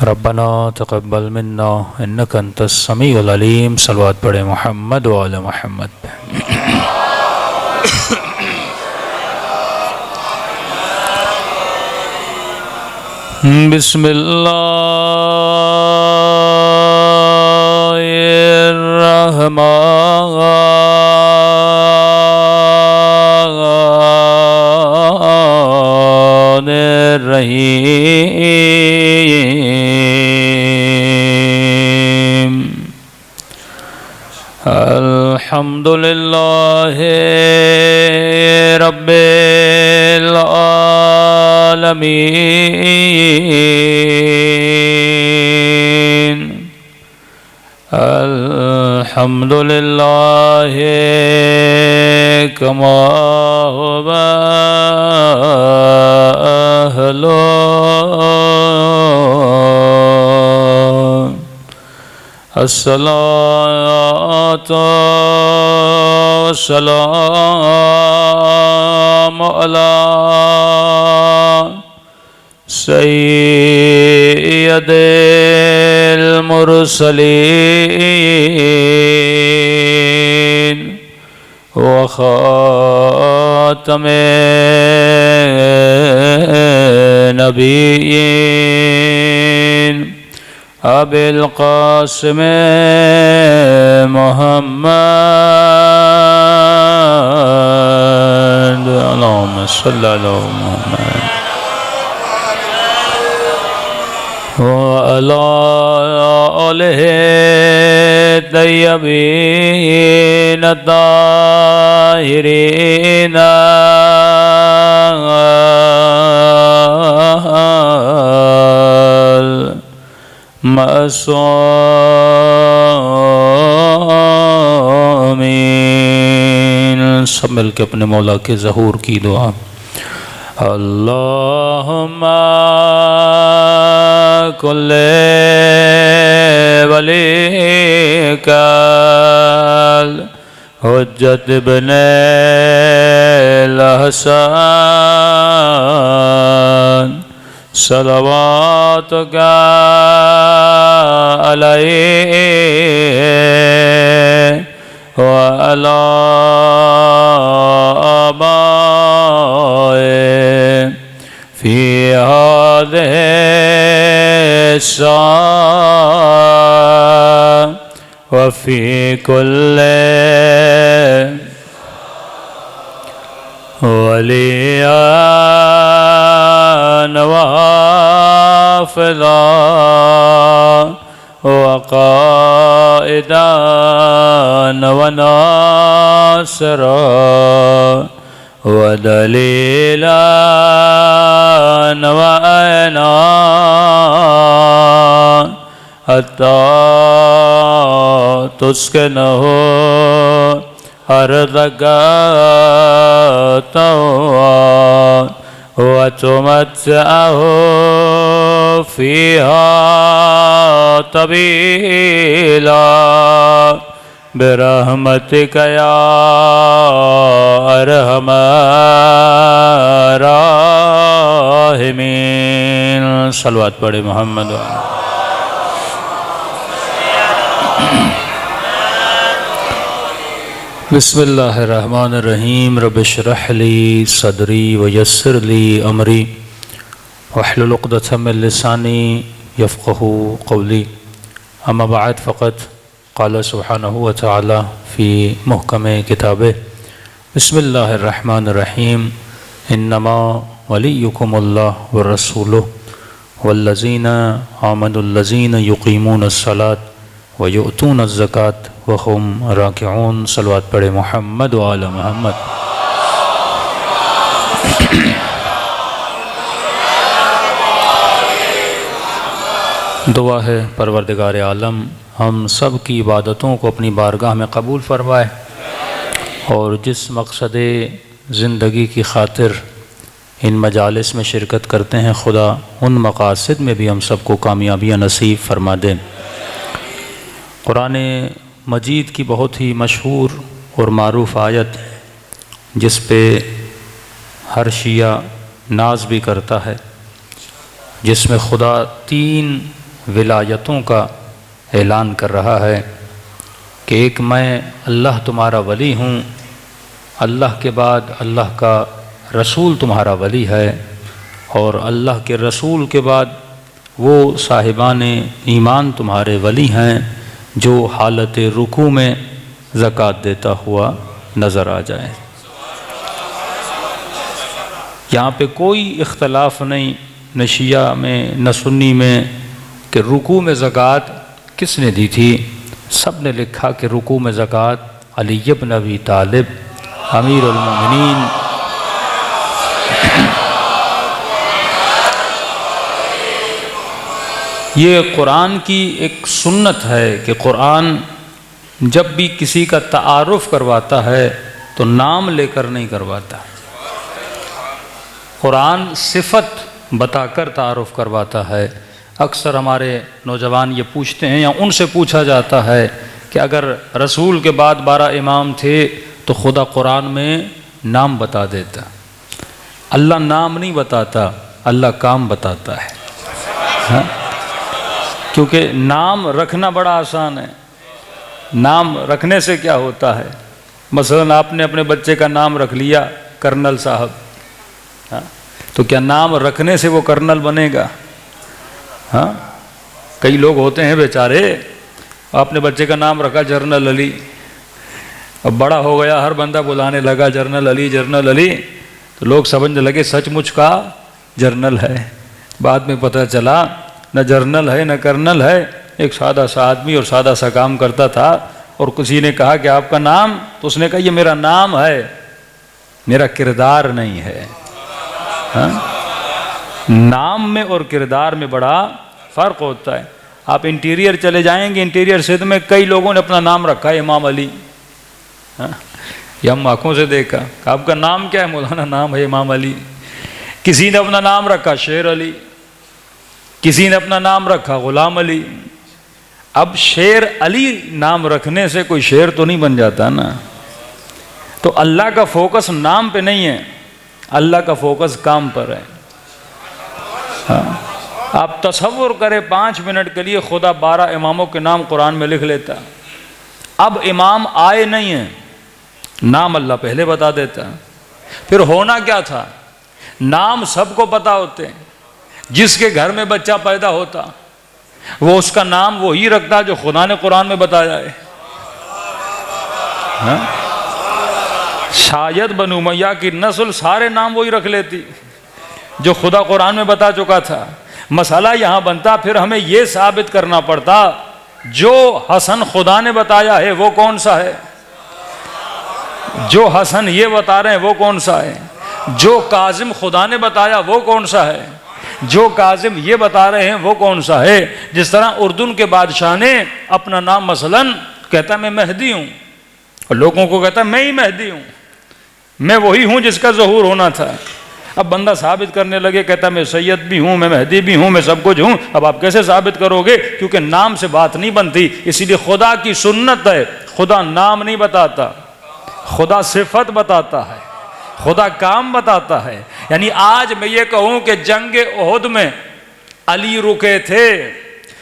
ربنا تقبل منا انك انت السمیع العلیم. صلوات پڑھیں محمد وعلی محمد. بسم اللہ الرحمن الرحیم. الحمد للہ رب العالمین. الحمد للہ کما هو أهله. الصلاة والسلام على سيد المرسلين وخاتم النبيين أبي القاسم محمد. اللهم صل على محمد وعلى آله الطيبين الطاهرين معصومین. سب مل کے اپنے مولا کے ظہور کی دعا. اللہم کل ولیک حجت ابن الحسن صلواتک علیہ وعلی آبائه فی هذه الساعة وفي كل وليا وحافظا وقائدا وناصرا ودليلا وعينا حتى تسكنه أرضك طوعا وتمتعه فيها طويلا برحمتك يا أرحم الراحمين. صلوات پڑھے محمد. بسم اللہ الرحمن الرحیم. رب اشرح لی صدری ویسر لی امری واحلل عقدۃ من لسانی یفقہوا قولی. اما بعد فقط قال سبحانہ وتعالی فی محکم کتابہ بسم اللہ الرحمن الرحیم. انما ولیکم اللہ ورسولہ والذین آمنوا الذین یقیمون الصلاۃ ویؤتون الزکاۃ وہم راکعون. صلوات پڑھے محمد وعلی محمد. دعا ہے پروردگار عالم ہم سب کی عبادتوں کو اپنی بارگاہ میں قبول فرمائے اور جس مقصد زندگی کی خاطر ان مجالس میں شرکت کرتے ہیں خدا ان مقاصد میں بھی ہم سب کو کامیابیاں نصیب فرما دیں. قرآن مجید کی بہت ہی مشہور اور معروف آیت جس پہ ہر شیعہ ناز بھی کرتا ہے، جس میں خدا 3 ولایتوں کا اعلان کر رہا ہے کہ ایک میں اللہ تمہارا ولی ہوں، اللہ کے بعد اللہ کا رسول تمہارا ولی ہے، اور اللہ کے رسول کے بعد وہ صاحبان ایمان تمہارے ولی ہیں جو حالت رکوع میں زکوٰۃ دیتا ہوا نظر آ جائے۔ یہاں پہ کوئی اختلاف نہیں نہ شیعہ میں نہ سنی میں کہ رکوع میں زکوٰۃ کس نے دی تھی۔ سب نے لکھا کہ رکوع میں زکوٰۃ علی بن ابی طالب امیر المومنین یہ قرآن کی ایک سنت ہے کہ قرآن جب بھی کسی کا تعارف کرواتا ہے تو نام لے کر نہیں کرواتا، قرآن صفت بتا کر تعارف کرواتا ہے۔ اکثر ہمارے نوجوان یہ پوچھتے ہیں یا ان سے پوچھا جاتا ہے کہ اگر رسول کے بعد 12 امام تھے تو خدا قرآن میں نام بتا دیتا۔ اللہ نام نہیں بتاتا، اللہ کام بتاتا ہے، ہاں؟ کیونکہ نام رکھنا بڑا آسان ہے۔ نام رکھنے سے کیا ہوتا ہے؟ مثلا آپ نے اپنے بچے کا نام رکھ لیا کرنل صاحب، ہاں؟ تو کیا نام رکھنے سے وہ کرنل بنے گا؟ ہاں، کئی لوگ ہوتے ہیں بیچارے، آپ نے بچے کا نام رکھا جرنل علی، اب بڑا ہو گیا ہر بندہ بلانے لگا جرنل علی جرنل علی، تو لوگ سمجھنے لگے سچ مچ کا جرنل ہے۔ بعد میں پتہ چلا نہ جرنل ہے نہ کرنل ہے، ایک سادہ سا آدمی اور سادہ سا کام کرتا تھا، اور کسی نے کہا کہ آپ کا نام، تو اس نے کہا یہ میرا نام ہے، میرا کردار نہیں ہے۔ ہاں؟ نام میں اور کردار میں بڑا فرق ہوتا ہے۔ آپ انٹیریئر چلے جائیں گے، انٹیریئر سندھ میں کئی لوگوں نے اپنا نام رکھا ہے امام علی، ہاں؟ یہ ہم آنکھوں سے دیکھا کہ آپ کا نام کیا ہے؟ مولانا نام ہے امام علی۔ کسی نے اپنا نام رکھا شیر علی، کسی نے اپنا نام رکھا غلام علی۔ اب شیر علی نام رکھنے سے کوئی شیر تو نہیں بن جاتا نا۔ تو اللہ کا فوکس نام پہ نہیں ہے، اللہ کا فوکس کام پر ہے۔ ہاں، آپ تصور کریں 5 منٹ کے لیے خدا 12 اماموں کے نام قرآن میں لکھ لیتا، اب امام آئے نہیں ہیں، نام اللہ پہلے بتا دیتا۔ پھر ہونا کیا تھا؟ نام سب کو پتا ہوتے ہیں، جس کے گھر میں بچہ پیدا ہوتا وہ اس کا نام وہی رکھتا جو خدا نے قرآن میں بتایا ہے۔ ہاں؟ شاید بنو امیہ کی نسل سارے نام وہی رکھ لیتی جو خدا قرآن میں بتا چکا تھا۔ مسئلہ یہاں بنتا پھر ہمیں یہ ثابت کرنا پڑتا جو حسن خدا نے بتایا ہے وہ کون سا ہے، جو حسن یہ بتا رہے ہیں وہ کون سا ہے، جو کاظم خدا نے بتایا وہ کون سا ہے، جو کاظم یہ بتا رہے ہیں وہ کون سا ہے۔ جس طرح اردن کے بادشاہ نے اپنا نام مثلاً کہتا میں مہدی ہوں، اور لوگوں کو کہتا میں ہی مہدی ہوں، میں وہی ہوں جس کا ظہور ہونا تھا۔ اب بندہ ثابت کرنے لگے، کہتا میں سید بھی ہوں، میں مہدی بھی ہوں، میں سب کچھ ہوں۔ اب آپ کیسے ثابت کرو گے؟ کیونکہ نام سے بات نہیں بنتی۔ اسی لیے خدا کی سنت ہے، خدا نام نہیں بتاتا، خدا صفت بتاتا ہے، خدا کام بتاتا ہے۔ یعنی آج میں یہ کہوں کہ جنگ احد میں علی رکے تھے،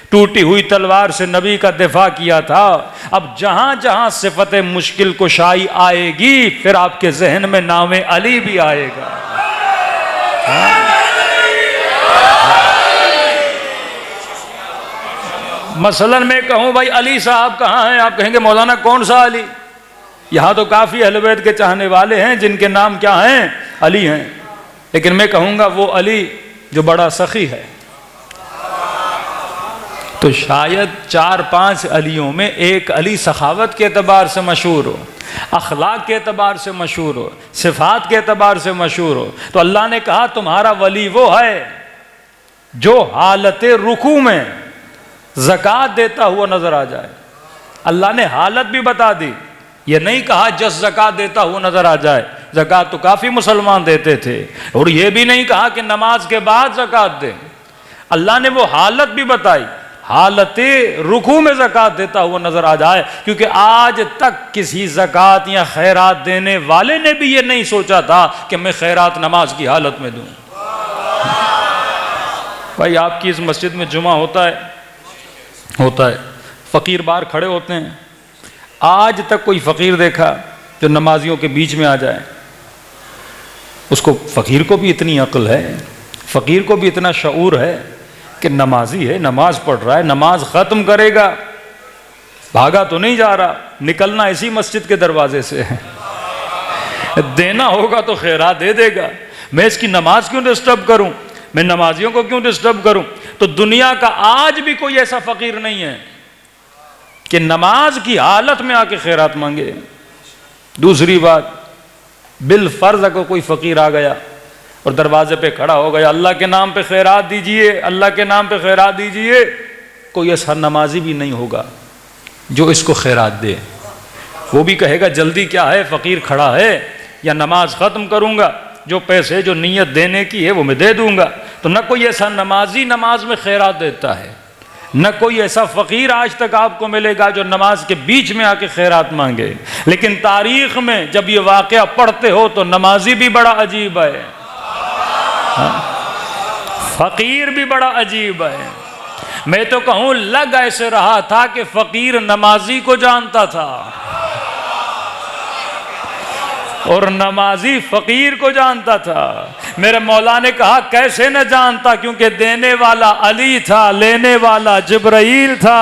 ٹوٹی ہوئی تلوار سے نبی کا دفاع کیا تھا۔ اب جہاں جہاں صفت مشکل کشائی آئے گی پھر آپ کے ذہن میں نام علی بھی آئے گا۔ مثلاً میں کہوں بھائی علی صاحب کہاں ہیں، آپ کہیں گے مولانا کون سا علی؟ یہاں تو کافی اہل بیت کے چاہنے والے ہیں جن کے نام کیا ہیں؟ علی ہیں۔ لیکن میں کہوں گا وہ علی جو بڑا سخی ہے، تو شاید 4-5 علیوں میں ایک علی سخاوت کے اعتبار سے مشہور ہو، اخلاق کے اعتبار سے مشہور ہو، صفات کے اعتبار سے مشہور ہو۔ تو اللہ نے کہا تمہارا ولی وہ ہے جو حالت رکوع میں زکوٰۃ دیتا ہوا نظر آ جائے۔ اللہ نے حالت بھی بتا دی، یہ نہیں کہا جس زکوٰۃ دیتا ہوا نظر آ جائے، زکوٰۃ تو کافی مسلمان دیتے تھے، اور یہ بھی نہیں کہا کہ نماز کے بعد زکوٰۃ دیں۔ اللہ نے وہ حالت بھی بتائی، حالت رکوع میں زکوٰۃ دیتا ہوا نظر آ جائے، کیونکہ آج تک کسی زکوٰۃ یا خیرات دینے والے نے بھی یہ نہیں سوچا تھا کہ میں خیرات نماز کی حالت میں دوں۔ بھائی آپ کی اس مسجد میں جمعہ ہوتا ہے، ہوتا ہے، فقیر باہر کھڑے ہوتے ہیں، آج تک کوئی فقیر دیکھا جو نمازیوں کے بیچ میں آ جائے؟ اس کو، فقیر کو بھی اتنی عقل ہے، فقیر کو بھی اتنا شعور ہے کہ نمازی ہے، نماز پڑھ رہا ہے، نماز ختم کرے گا، بھاگا تو نہیں جا رہا، نکلنا اسی مسجد کے دروازے سے ہے، دینا ہوگا تو خیرات دے دے گا، میں اس کی نماز کیوں ڈسٹرب کروں، میں نمازیوں کو کیوں ڈسٹرب کروں؟ تو دنیا کا آج بھی کوئی ایسا فقیر نہیں ہے کہ نماز کی حالت میں آ کے خیرات مانگے۔ دوسری بات، بالفرض اگر کوئی فقیر آ گیا اور دروازے پہ کھڑا ہو گیا، اللہ کے نام پہ خیرات دیجئے، اللہ کے نام پہ خیرات دیجئے، کوئی ایسا نمازی بھی نہیں ہوگا جو اس کو خیرات دے۔ وہ بھی کہے گا جلدی کیا ہے، فقیر کھڑا ہے، یا نماز ختم کروں گا، جو پیسے جو نیت دینے کی ہے وہ میں دے دوں گا۔ تو نہ کوئی ایسا نمازی نماز میں خیرات دیتا ہے، نہ کوئی ایسا فقیر آج تک آپ کو ملے گا جو نماز کے بیچ میں آ کے خیرات مانگے۔ لیکن تاریخ میں جب یہ واقعہ پڑھتے ہو تو نمازی بھی بڑا عجیب ہے، فقیر بھی بڑا عجیب ہے۔ میں تو کہوں لگ ایسے رہا تھا کہ فقیر نمازی کو جانتا تھا اور نمازی فقیر کو جانتا تھا۔ میرے مولا نے کہا کیسے نہ جانتا، کیونکہ دینے والا علی تھا، لینے والا جبرائیل تھا۔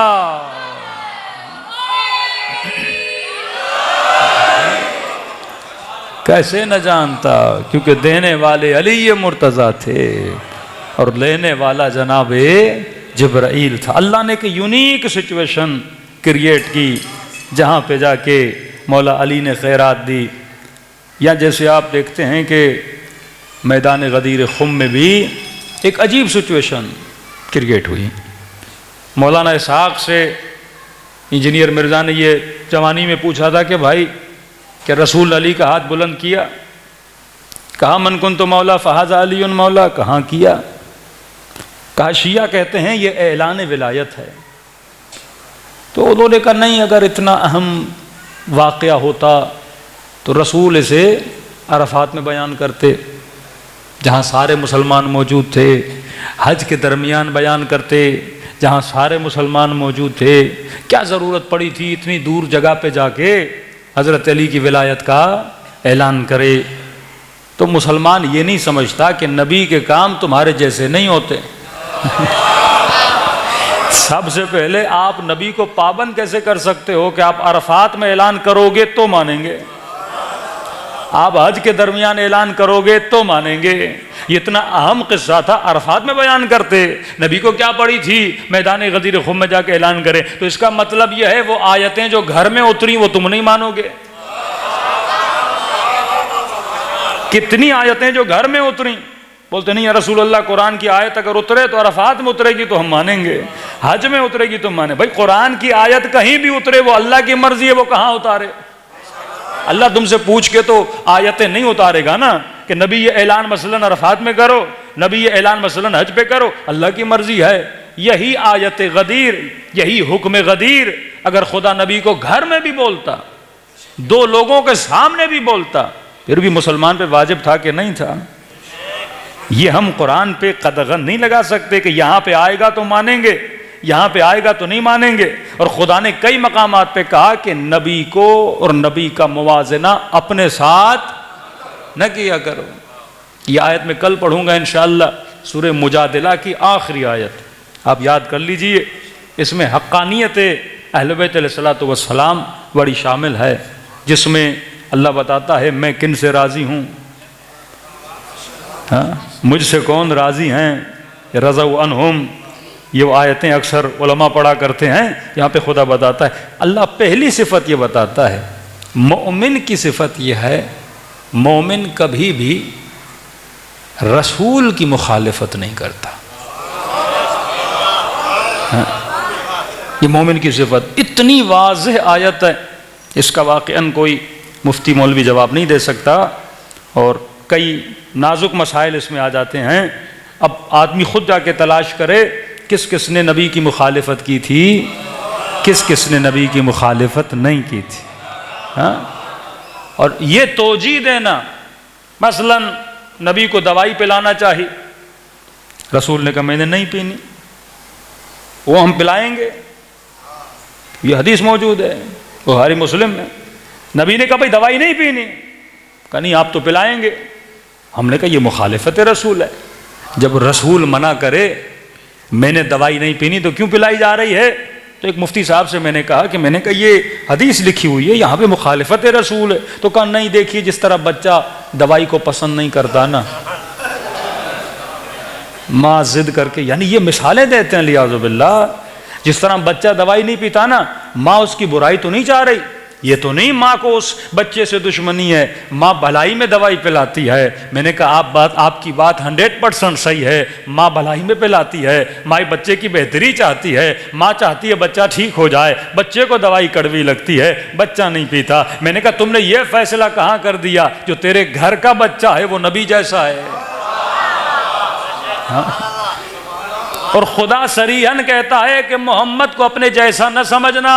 کیسے نہ جانتا، کیونکہ دینے والے علی مرتضیٰ تھے اور لینے والا جناب جبرائیل تھا۔ اللہ نے ایک یونیک سچویشن کریٹ کی جہاں پہ جا کے مولا علی نے خیرات دی۔ یا جیسے آپ دیکھتے ہیں کہ میدان غدیر خم میں بھی ایک عجیب سچویشن کریٹ ہوئی۔ مولانا اسحاق سے انجینئر مرزا نے یہ جوانی میں پوچھا تھا کہ بھائی کہ رسول علی کا ہاتھ بلند کیا، کہا من کنت مولا فہذا علی مولا، کہاں کیا؟ کہا شیعہ کہتے ہیں یہ اعلان ولایت ہے۔ تو انہوں نے کہا نہیں، اگر اتنا اہم واقعہ ہوتا تو رسول اسے عرفات میں بیان کرتے، جہاں سارے مسلمان موجود تھے، حج کے درمیان بیان کرتے جہاں سارے مسلمان موجود تھے۔ کیا ضرورت پڑی تھی اتنی دور جگہ پہ جا کے حضرت علی کی ولایت کا اعلان کرے؟ تو مسلمان یہ نہیں سمجھتا کہ نبی کے کام تمہارے جیسے نہیں ہوتے۔ سب سے پہلے آپ نبی کو پابند کیسے کر سکتے ہو کہ آپ عرفات میں اعلان کرو گے تو مانیں گے، آپ حج کے درمیان اعلان کرو گے تو مانیں گے؟ یہ اتنا اہم قصہ تھا، عرفات میں بیان کرتے۔ نبی کو کیا پڑی تھی میدان غدیر خم میں جا کے اعلان کرے؟ تو اس کا مطلب یہ ہے وہ آیتیں جو گھر میں اتری وہ تم نہیں مانو گے۔ کتنی آیتیں جو گھر میں اتری، بولتے نہیں یا رسول اللہ قرآن کی آیت اگر اترے تو عرفات میں اترے گی تو ہم مانیں گے، حج میں اترے گی تو ہم مانیں۔ بھائی قرآن کی آیت کہیں بھی اترے وہ اللہ کی مرضی ہے، وہ کہاں اتارے؟ اللہ تم سے پوچھ کے تو آیتیں نہیں اتارے گا نا کہ نبی یہ اعلان مثلاً عرفات میں کرو، نبی یہ اعلان مثلاً حج پہ کرو۔ اللہ کی مرضی ہے۔ یہی آیت غدیر، یہی حکم غدیر اگر خدا نبی کو گھر میں بھی بولتا، دو لوگوں کے سامنے بھی بولتا، پھر بھی مسلمان پہ واجب تھا کہ نہیں تھا؟ یہ ہم قرآن پہ قدغن نہیں لگا سکتے کہ یہاں پہ آئے گا تو مانیں گے، یہاں پہ آئے گا تو نہیں مانیں گے۔ اور خدا نے کئی مقامات پہ کہا کہ نبی کو اور نبی کا موازنہ اپنے ساتھ نہ کیا کرو۔ یہ آیت میں کل پڑھوں گا انشاءاللہ، سورہ مجادلہ کی آخری آیت، آپ یاد کر لیجئے۔ اس میں حقانیت اہل بیت علیہ الصلوۃ والسلام بڑی شامل ہے، جس میں اللہ بتاتا ہے میں کن سے راضی ہوں، مجھ سے کون راضی ہیں، رضوا عنہم۔ یہ وہ آیتیں اکثر علماء پڑھا کرتے ہیں، یہاں پہ خدا بتاتا ہے، اللہ پہلی صفت یہ بتاتا ہے، مومن کی صفت یہ ہے مومن کبھی بھی رسول کی مخالفت نہیں کرتا۔ یہ مومن کی صفت اتنی واضح آیت ہے، اس کا واقعاً کوئی مفتی مولوی جواب نہیں دے سکتا، اور کئی نازک مسائل اس میں آ جاتے ہیں۔ اب آدمی خود جا کے تلاش کرے کس کس نے نبی کی مخالفت کی تھی، کس کس نے نبی کی مخالفت نہیں کی تھی۔ اور یہ توجیہ دینا، مثلا نبی کو دوائی پلانا چاہیے، رسول نے کہا میں نے نہیں پینی، وہ ہم پلائیں گے، یہ حدیث موجود ہے بخاری مسلم میں. نبی نے کہا بھائی دوائی نہیں پینی، کہا نہیں آپ تو پلائیں گے. ہم نے کہا یہ مخالفت رسول ہے. جب رسول منع کرے میں نے دوائی نہیں پینی تو کیوں پلائی جا رہی ہے؟ تو ایک مفتی صاحب سے میں نے کہا یہ حدیث لکھی ہوئی ہے، یہاں پہ مخالفت رسول ہے. تو کہا نہیں، دیکھیے جس طرح بچہ دوائی کو پسند نہیں کرتا نا، ماں ضد کر کے، یعنی یہ مثالیں دیتے ہیں لیاذ باللہ. جس طرح بچہ دوائی نہیں پیتا نا، ماں اس کی برائی تو نہیں چاہ رہی. یہ تو نہیں ماں کو اس بچے سے دشمنی ہے، ماں بھلائی میں دوائی پلاتی ہے. میں نے کہا آپ کی بات 100% صحیح ہے، ماں بھلائی میں پلاتی ہے، ماں بچے کی بہتری چاہتی ہے، ماں چاہتی ہے بچہ ٹھیک ہو جائے. بچے کو دوائی کڑوی لگتی ہے، بچہ نہیں پیتا. میں نے کہا تم نے یہ فیصلہ کہاں کر دیا؟ جو تیرے گھر کا بچہ ہے وہ نبی جیسا ہے. اور خدا صریحاً کہتا ہے کہ محمد کو اپنے جیسا نہ سمجھنا،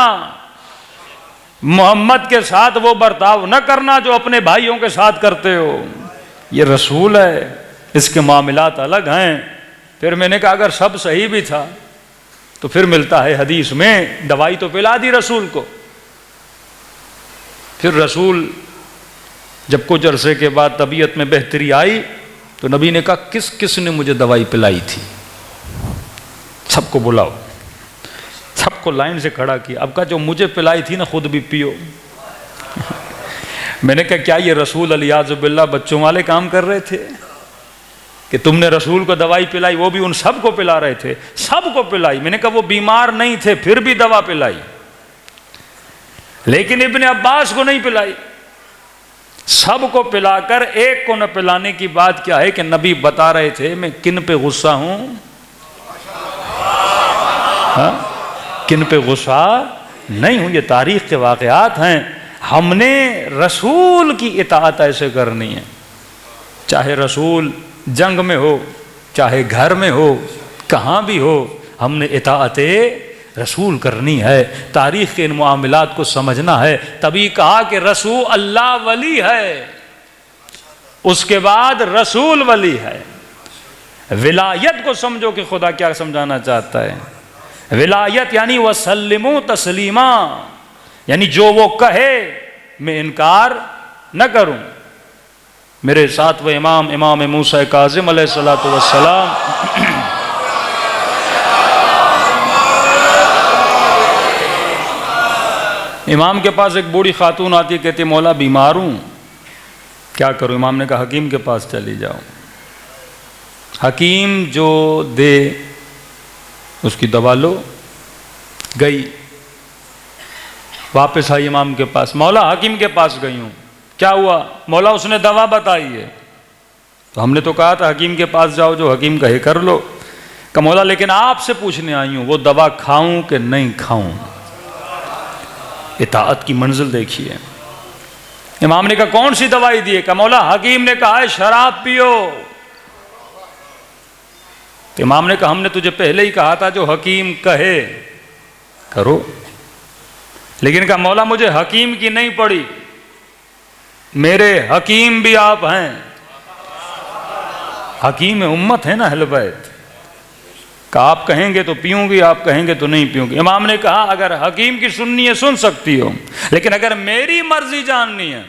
محمد کے ساتھ وہ برتاؤ نہ کرنا جو اپنے بھائیوں کے ساتھ کرتے ہو. یہ رسول ہے، اس کے معاملات الگ ہیں. پھر میں نے کہا اگر سب صحیح بھی تھا تو پھر ملتا ہے حدیث میں دوائی تو پلا دی رسول کو. پھر رسول جب کچھ عرصے کے بعد طبیعت میں بہتری آئی تو نبی نے کہا کس کس نے مجھے دوائی پلائی تھی؟ سب کو بلاؤ. سب کو لائن سے کھڑا کیا. اب کہا جو مجھے پلائی تھی نا خود بھی پیو. میں نے کہا کیا یہ رسول الیاذ باللہ بچوں والے کام کر رہے تھے کہ تم نے رسول کو دوائی پلائی؟ وہ بھی ان سب کو پلا رہے تھے، سب کو پلائی. میں نے کہا وہ بیمار نہیں تھے پھر بھی دوا پلائی، لیکن ابن عباس کو نہیں پلائی. سب کو پلا کر ایک کو نہ پلانے کی بات کیا ہے کہ نبی بتا رہے تھے میں کن پہ غصہ ہوں، کن پہ غصہ نہیں ہوں. یہ تاریخ کے واقعات ہیں. ہم نے رسول کی اطاعت ایسے کرنی ہے، چاہے رسول جنگ میں ہو، چاہے گھر میں ہو، کہاں بھی ہو، ہم نے اطاعت رسول کرنی ہے. تاریخ کے ان معاملات کو سمجھنا ہے. تبھی کہا کہ رسول اللہ ولی ہے، اس کے بعد رسول ولی ہے. ولایت کو سمجھو کہ خدا کیا سمجھانا چاہتا ہے. ولایت یعنی وسلموا تسلیما، یعنی جو وہ کہے میں انکار نہ کروں. میرے ساتھ وہ امام موسیٰ کاظم علیہ الصلوۃ والسلام امام کے پاس ایک بوڑھی خاتون آتی، کہتی مولا بیمار ہوں، کیا کروں؟ امام نے کہا حکیم کے پاس چلی جاؤ. حکیم جو دے اس کی دوا لو. گئی، واپس آئی امام کے پاس. مولا حکیم کے پاس گئی ہوں، کیا ہوا؟ مولا اس نے دوا بتائی ہے. تو ہم نے تو کہا تھا حکیم کے پاس جاؤ، جو حکیم کہے کر لو. کہ مولا لیکن آپ سے پوچھنے آئی ہوں وہ دوا کھاؤں کہ نہیں کھاؤں. اطاعت کی منزل دیکھیے. امام نے کہا کون سی دوائی دی ہے؟ کہ مولا حکیم نے کہا ہے شراب پیو. امام نے کہا ہم نے تجھے پہلے ہی کہا تھا جو حکیم کہے کرو. لیکن کہا مولا مجھے حکیم کی نہیں پڑی، میرے حکیم بھی آپ ہیں. حکیم امت ہے نا اہل بیت. کہ آپ کہیں گے تو پیوں گی، آپ کہیں گے تو نہیں پیوں گی. امام نے کہا اگر حکیم کی سننی ہے سن سکتی ہو، لیکن اگر میری مرضی جاننی ہے،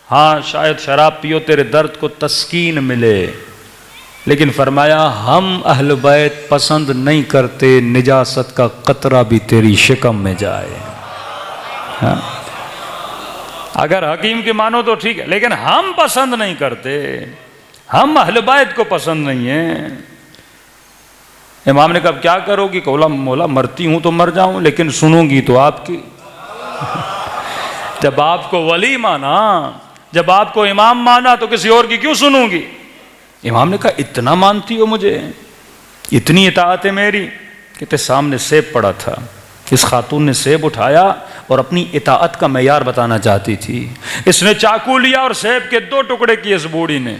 ہاں شاید شراب پیو تیرے درد کو تسکین ملے. لیکن فرمایا ہم اہل بیت پسند نہیں کرتے نجاست کا قطرہ بھی تیری شکم میں جائے. ہاں اگر حکیم کی مانو تو ٹھیک ہے، لیکن ہم پسند نہیں کرتے، ہم اہل بیت کو پسند نہیں ہیں. امام نے کہا کیا کرو گی؟ کہ مولا مرتی ہوں تو مر جاؤں، لیکن سنوں گی تو آپ کی. جب آپ کو ولی مانا، جب آپ کو امام مانا تو کسی اور کی کیوں سنوں گی؟ امام نے کہا اتنا مانتی ہو مجھے، اتنی اطاعت ہے میری؟ کہتے سامنے سیب پڑا تھا، اس خاتون نے سیب اٹھایا اور اپنی اطاعت کا معیار بتانا چاہتی تھی. اس نے چاقو لیا اور سیب کے 2 ٹکڑے کیے. اس بوڑھی نے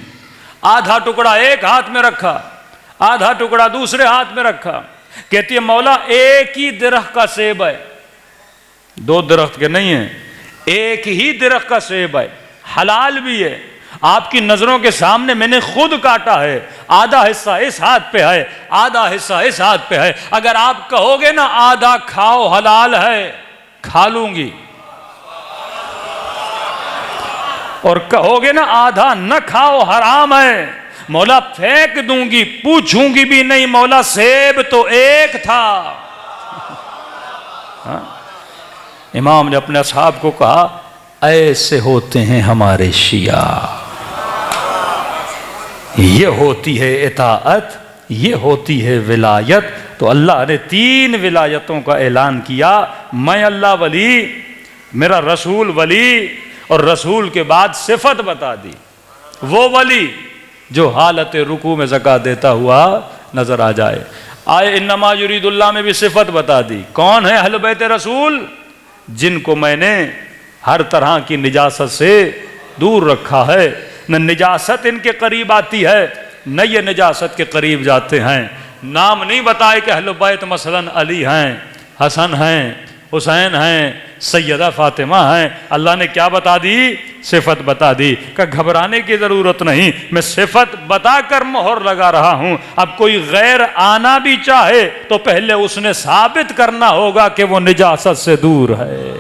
آدھا ٹکڑا ایک ہاتھ میں رکھا، آدھا ٹکڑا دوسرے ہاتھ میں رکھا. کہتی ہے مولا ایک ہی درخت کا سیب ہے، 2 درخت کے نہیں ہیں، ایک ہی درخت کا سیب ہے، حلال بھی ہے. آپ کی نظروں کے سامنے میں نے خود کاٹا ہے، آدھا حصہ اس ہاتھ پہ ہے، آدھا حصہ اس ہاتھ پہ ہے، اگر آپ کہو گے نا آدھا کھاؤ حلال ہے، کھا لوں گی، اور کہو گے نا آدھا نہ کھاؤ حرام ہے، مولا پھینک دوں گی، پوچھوں گی بھی نہیں، مولا سیب تو ایک تھا۔ امام نے اپنے اصحاب کو کہا ایسے ہوتے ہیں ہمارے شیعہ، یہ ہوتی ہے اطاعت، یہ ہوتی ہے ولایت۔ تو اللہ نے 3 ولایتوں کا اعلان کیا، میں اللہ ولی، میرا رسول ولی، اور رسول کے بعد صفت بتا دی، وہ ولی جو حالت رکوع میں زکوٰۃ دیتا ہوا نظر آ جائے۔ آئے انما یرید اللہ میں بھی صفت بتا دی، کون ہے اہل بیت رسول؟ جن کو میں نے ہر طرح کی نجاست سے دور رکھا ہے، نہ نجاست ان کے قریب آتی ہے نہ یہ نجاست کے قریب جاتے ہیں۔ نام نہیں بتائے کہ اہل بیت مثلا علی ہیں، حسن ہیں، حسین ہیں، سیدہ فاطمہ ہیں، اللہ نے کیا بتا دی؟ صفت بتا دی کہ گھبرانے کی ضرورت نہیں، میں صفت بتا کر مہر لگا رہا ہوں۔ اب کوئی غیر آنا بھی چاہے تو پہلے اس نے ثابت کرنا ہوگا کہ وہ نجاست سے دور ہے۔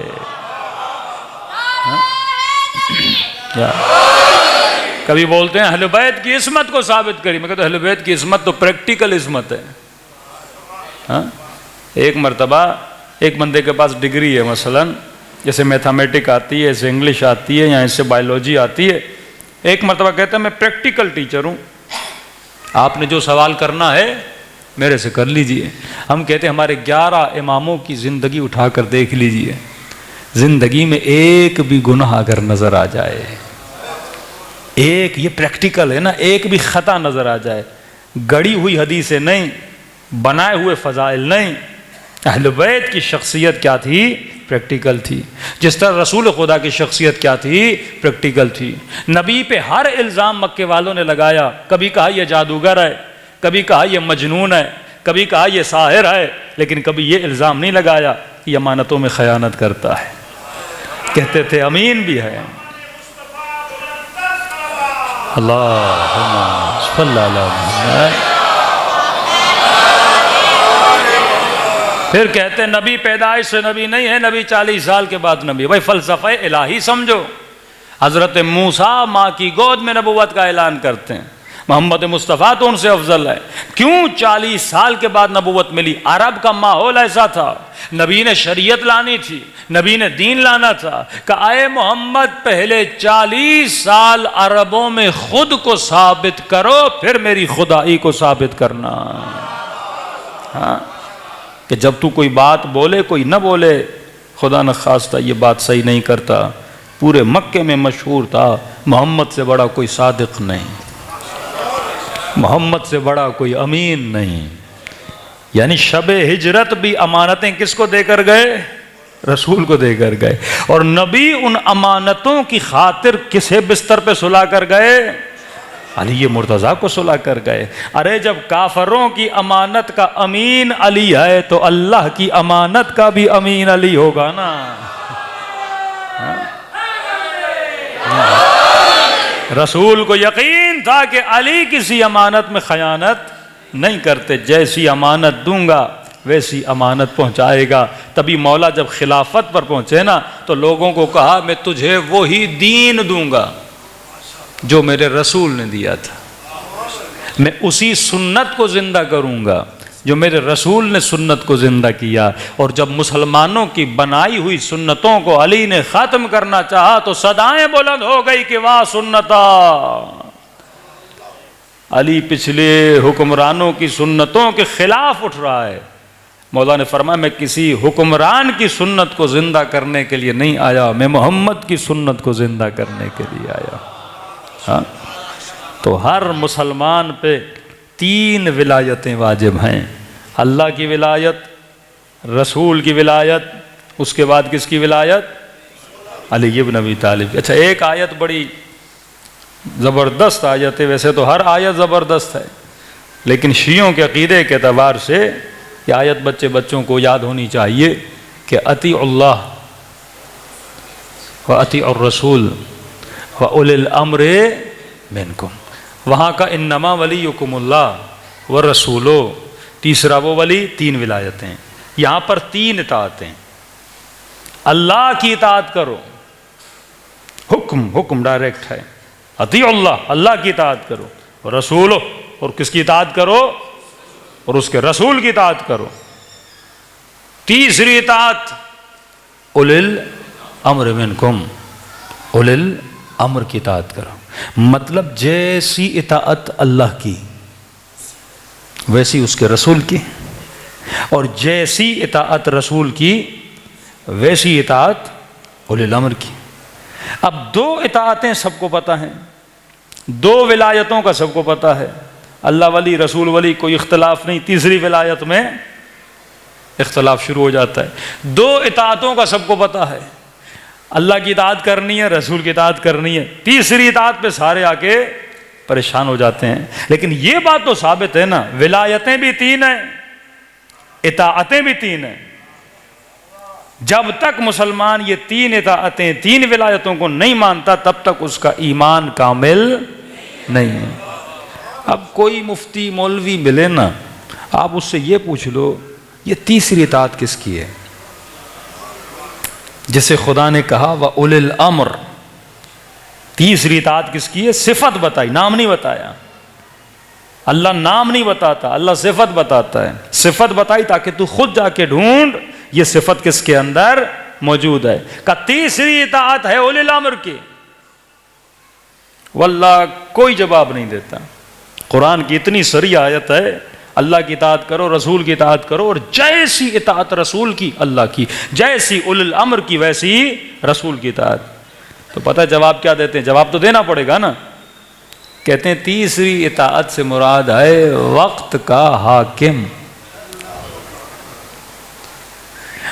کبھی بولتے ہیں اہل بیت کی عصمت کو ثابت کری، میں کہتا ہوں اہل بیت کی عصمت تو پریکٹیکل عصمت ہے۔ ایک مرتبہ ایک بندے کے پاس ڈگری ہے، مثلا جیسے میتھمیٹک آتی ہے، ایسے انگلش آتی ہے، یا ایسے بائیولوجی آتی ہے، ایک مرتبہ کہتا ہے میں پریکٹیکل ٹیچر ہوں، آپ نے جو سوال کرنا ہے میرے سے کر لیجئے۔ ہم کہتے ہیں ہمارے 11 اماموں کی زندگی اٹھا کر دیکھ لیجئے، زندگی میں ایک بھی گناہ اگر نظر آ جائے، ایک، یہ پریکٹیکل ہے نا، ایک بھی خطا نظر آ جائے، گڑی ہوئی حدیثیں نہیں، بنائے ہوئے فضائل نہیں، اہل بیت کی شخصیت کیا تھی؟ پریکٹیکل تھی۔ جس طرح رسول خدا کی شخصیت کیا تھی؟ پریکٹیکل تھی۔ نبی پہ ہر الزام مکے والوں نے لگایا، کبھی کہا یہ جادوگر ہے، کبھی کہا یہ مجنون ہے، کبھی کہا یہ ساحر ہے، لیکن کبھی یہ الزام نہیں لگایا کہ یہ امانتوں میں خیانت کرتا ہے، کہتے تھے امین بھی ہے۔ اللہم صلی اللہ علیہ وسلم۔ پھر کہتے ہیں نبی پیدائش سے نبی نہیں ہے، نبی 40 سال کے بعد نبی۔ بھائی فلسفہ الہی سمجھو۔ حضرت موسیٰ ماں کی گود میں نبوت کا اعلان کرتے ہیں، محمد مصطفیٰ تو ان سے افضل ہے، کیوں 40 سال کے بعد نبوت ملی؟ عرب کا ماحول ایسا تھا، نبی نے شریعت لانی تھی، نبی نے دین لانا تھا، کہ اے محمد پہلے 40 سال عربوں میں خود کو ثابت کرو، پھر میری خدائی کو ثابت کرنا۔ ہاں، کہ جب تو کوئی بات بولے کوئی نہ بولے، خدا نخواستہ یہ بات صحیح نہیں کرتا، پورے مکے میں مشہور تھا محمد سے بڑا کوئی صادق نہیں، محمد سے بڑا کوئی امین نہیں۔ یعنی شب ہجرت بھی امانتیں کس کو دے کر گئے؟ رسول کو دے کر گئے، اور نبی ان امانتوں کی خاطر کسے بستر پہ سلا کر گئے؟ علی مرتضیٰ کو سلا کر گئے۔ ارے جب کافروں کی امانت کا امین علی ہے تو اللہ کی امانت کا بھی امین علی ہوگا نا۔ رسول کو یقین تھا کہ علی کسی امانت میں خیانت نہیں کرتے، جیسی امانت دوں گا ویسی امانت پہنچائے گا۔ تبھی مولا جب خلافت پر پہنچے نا تو لوگوں کو کہا میں تجھے وہی دین دوں گا جو میرے رسول نے دیا تھا، میں اسی سنت کو زندہ کروں گا جو میرے رسول نے سنت کو زندہ کیا۔ اور جب مسلمانوں کی بنائی ہوئی سنتوں کو علی نے ختم کرنا چاہا تو صدائیں بلند ہو گئی کہ واہ سنتا، علی پچھلے حکمرانوں کی سنتوں کے خلاف اٹھ رہا ہے۔ مولا نے فرمایا میں کسی حکمران کی سنت کو زندہ کرنے کے لیے نہیں آیا، میں محمد کی سنت کو زندہ کرنے کے لیے آیا۔ ہاں، تو ہر مسلمان پہ 3 ولایتیں واجب ہیں، اللہ کی ولایت، رسول کی ولایت، اس کے بعد کس کی ولایت؟ علی بن ابی طالب۔ اچھا، ایک آیت بڑی زبردست آیت ہے، ویسے تو ہر آیت زبردست ہے، لیکن شیعوں کے عقیدے کے اعتبار سے یہ آیت بچوں کو یاد ہونی چاہیے کہ اطیعوا اللہ و اطیعوا الرسول و اولی الامر منکم. وہاں کا انما ولیکم اللہ ورسولو، تیسرا وہ ولی، 3 ولایتیں. یہاں پر 3 اطاعتیں. اللہ کی اطاعت کرو، حکم ڈائریکٹ ہے، اطیعوا اللہ، اللہ کی اطاعت کرو، اور رسولو، اور کس کی اطاعت کرو؟ اور اس کے رسول کی اطاعت کرو. تیسری اطاعت اولی الامر منکم، اولی الامر کی اطاعت کرو. مطلب جیسی اطاعت اللہ کی ویسی اس کے رسول کی، اور جیسی اطاعت رسول کی ویسی اطاعت اولی الامر کی. اب 2 اطاعتیں سب کو پتہ ہیں، 2 ولایتوں کا سب کو پتہ ہے، اللہ ولی رسول ولی کوئی اختلاف نہیں. تیسری ولایت میں اختلاف شروع ہو جاتا ہے. 2 اطاعتوں کا سب کو پتہ ہے، اللہ کی اطاعت کرنی ہے، رسول کی اطاعت کرنی ہے. تیسری اطاعت پہ سارے آ کے پریشان ہو جاتے ہیں. لیکن یہ بات تو ثابت ہے نا، ولایتیں بھی 3 ہیں، اطاعتیں بھی 3 ہیں. جب تک مسلمان یہ 3 اطاعتیں 3 ولایتوں کو نہیں مانتا تب تک اس کا ایمان کامل نہیں ہے. اب کوئی مفتی مولوی ملے نا، آپ اس سے یہ پوچھ لو یہ تیسری اطاعت کس کی ہے؟ جسے خدا نے کہا وَأُولِي الْأَمْرِ، تیسری اطاعت کس کی ہے؟ صفت بتائی، نام نہیں بتایا. اللہ نام نہیں بتاتا، اللہ صفت بتاتا ہے. صفت بتائی تاکہ تو خود جا کے ڈھونڈ یہ صفت کس کے اندر موجود ہے. کہ تیسری اطاعت ہے اولی الامر کی. واللہ کوئی جواب نہیں دیتا. قرآن کی اتنی سری آیت ہے، اللہ کی اطاعت کرو، رسول کی اطاعت کرو، اور جیسی اطاعت رسول کی اللہ کی، جیسی اولی الامر کی ویسی رسول کی اطاعت. تو پتہ جواب کیا دیتے ہیں؟ جواب تو دینا پڑے گا نا. کہتے ہیں تیسری اطاعت سے مراد ہے وقت کا حاکم.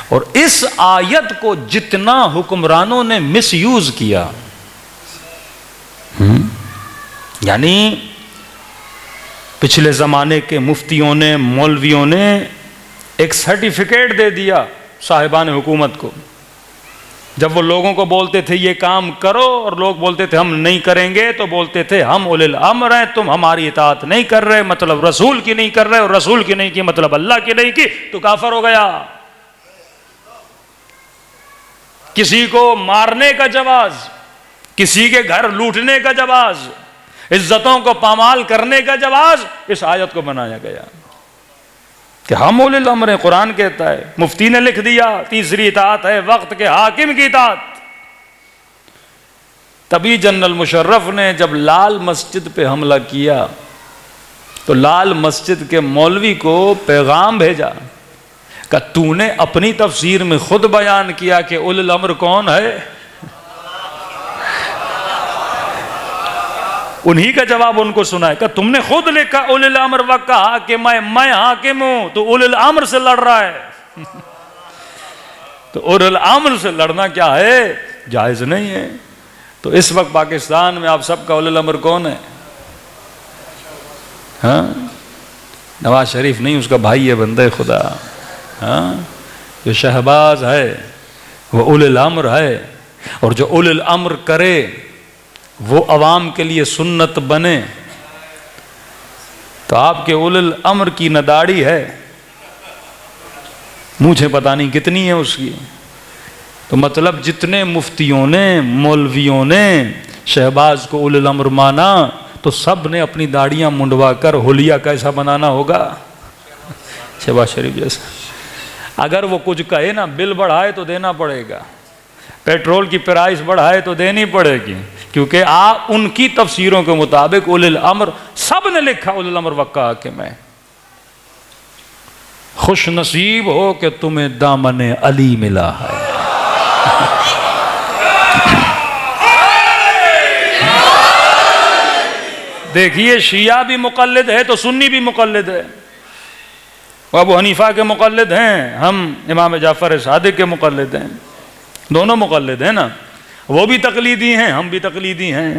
اور اس آیت کو جتنا حکمرانوں نے مس یوز کیا، یعنی پچھلے زمانے کے مفتیوں نے، مولویوں نے ایک سرٹیفکیٹ دے دیا صاحبان حکومت کو. جب وہ لوگوں کو بولتے تھے یہ کام کرو اور لوگ بولتے تھے ہم نہیں کریں گے، تو بولتے تھے ہم اولی الامر ہیں، تم ہماری اطاعت نہیں کر رہے، مطلب رسول کی نہیں کر رہے، اور رسول کی نہیں کی مطلب اللہ کی نہیں کی، تو کافر ہو گیا. کسی کو مارنے کا جواز، کسی کے گھر لوٹنے کا جواز، عزتوں کو پامال کرنے کا جواز اس آیت کو بنایا گیا کہ ہم اولی الامر ہیں. قرآن کہتا ہے، مفتی نے لکھ دیا تیسری اطاعت ہے وقت کے حاکم کی اطاعت. تبھی جنرل مشرف نے جب لال مسجد پہ حملہ کیا تو لال مسجد کے مولوی کو پیغام بھیجا کہ تو نے اپنی تفسیر میں خود بیان کیا کہ اولی الامر کون ہے. انہی کا جواب ان کو سنا ہے کہ تم نے خود لکھا اولی الامر وقت کا حاکم ہے، میں حاکم ہوں، تو اولی الامر سے لڑ رہا ہے. تو اولی الامر سے لڑنا کیا ہے؟ جائز نہیں ہے. تو اس وقت پاکستان میں آپ سب کا اولی الامر کون ہے؟ ہاں، نواز شریف نہیں، اس کا بھائی ہے بندہ خدا. ہاں، جو شہباز ہے وہ اولی الامر ہے، اور جو اولی الامر کرے وہ عوام کے لیے سنت بنے. تو آپ کے اولی الامر کی نہ داڑھی ہے، مجھے پتہ نہیں کتنی ہے اس کی. تو مطلب جتنے مفتیوں نے، مولویوں نے شہباز کو اولی الامر مانا تو سب نے اپنی داڑیاں منڈوا کر حلیہ کیسا بنانا ہوگا؟ شہباز شریف جیسا. اگر وہ کچھ کہے نا، بل بڑھائے تو دینا پڑے گا، پیٹرول کی پرائس بڑھائے تو دینی پڑے گی، کیونکہ آپ ان کی تفسیروں کے مطابق اولی الامر سب نے لکھا اولی الامر وقت کا حاکم ہے. خوش نصیب ہو کہ تمہیں دامن علی ملا ہے. دیکھیے شیعہ بھی مقلد ہے تو سنی بھی مقلد ہے. ابو حنیفہ کے مقلد ہیں، ہم امام جعفر صادق کے مقلد ہیں، دونوں مقلد ہیں نا. وہ بھی تقلیدی ہیں، ہم بھی تقلیدی ہیں.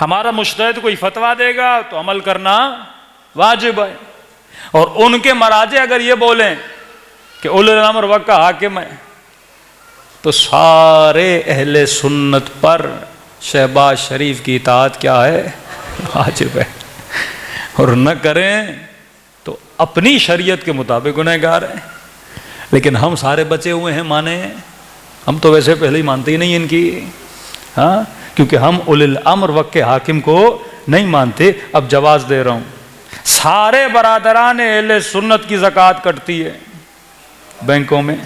ہمارا مجتہد کوئی فتویٰ دے گا تو عمل کرنا واجب ہے، اور ان کے مراجع اگر یہ بولیں کہ اولی الامر وقت کا حاکم ہے تو سارے اہل سنت پر شہباز شریف کی اطاعت کیا ہے؟ واجب ہے، اور نہ کریں تو اپنی شریعت کے مطابق گنہگار ہیں۔ لیکن ہم سارے بچے ہوئے ہیں مانے، ہم تو ویسے پہلے ہی مانتے ہی نہیں ان کی، ہاں، کیونکہ ہم اولی الامر وقت کے حاکم کو نہیں مانتے۔ اب جواز دے رہا ہوں، سارے برادران اہل سنت کی زکوٰۃ کٹتی ہے بینکوں میں۔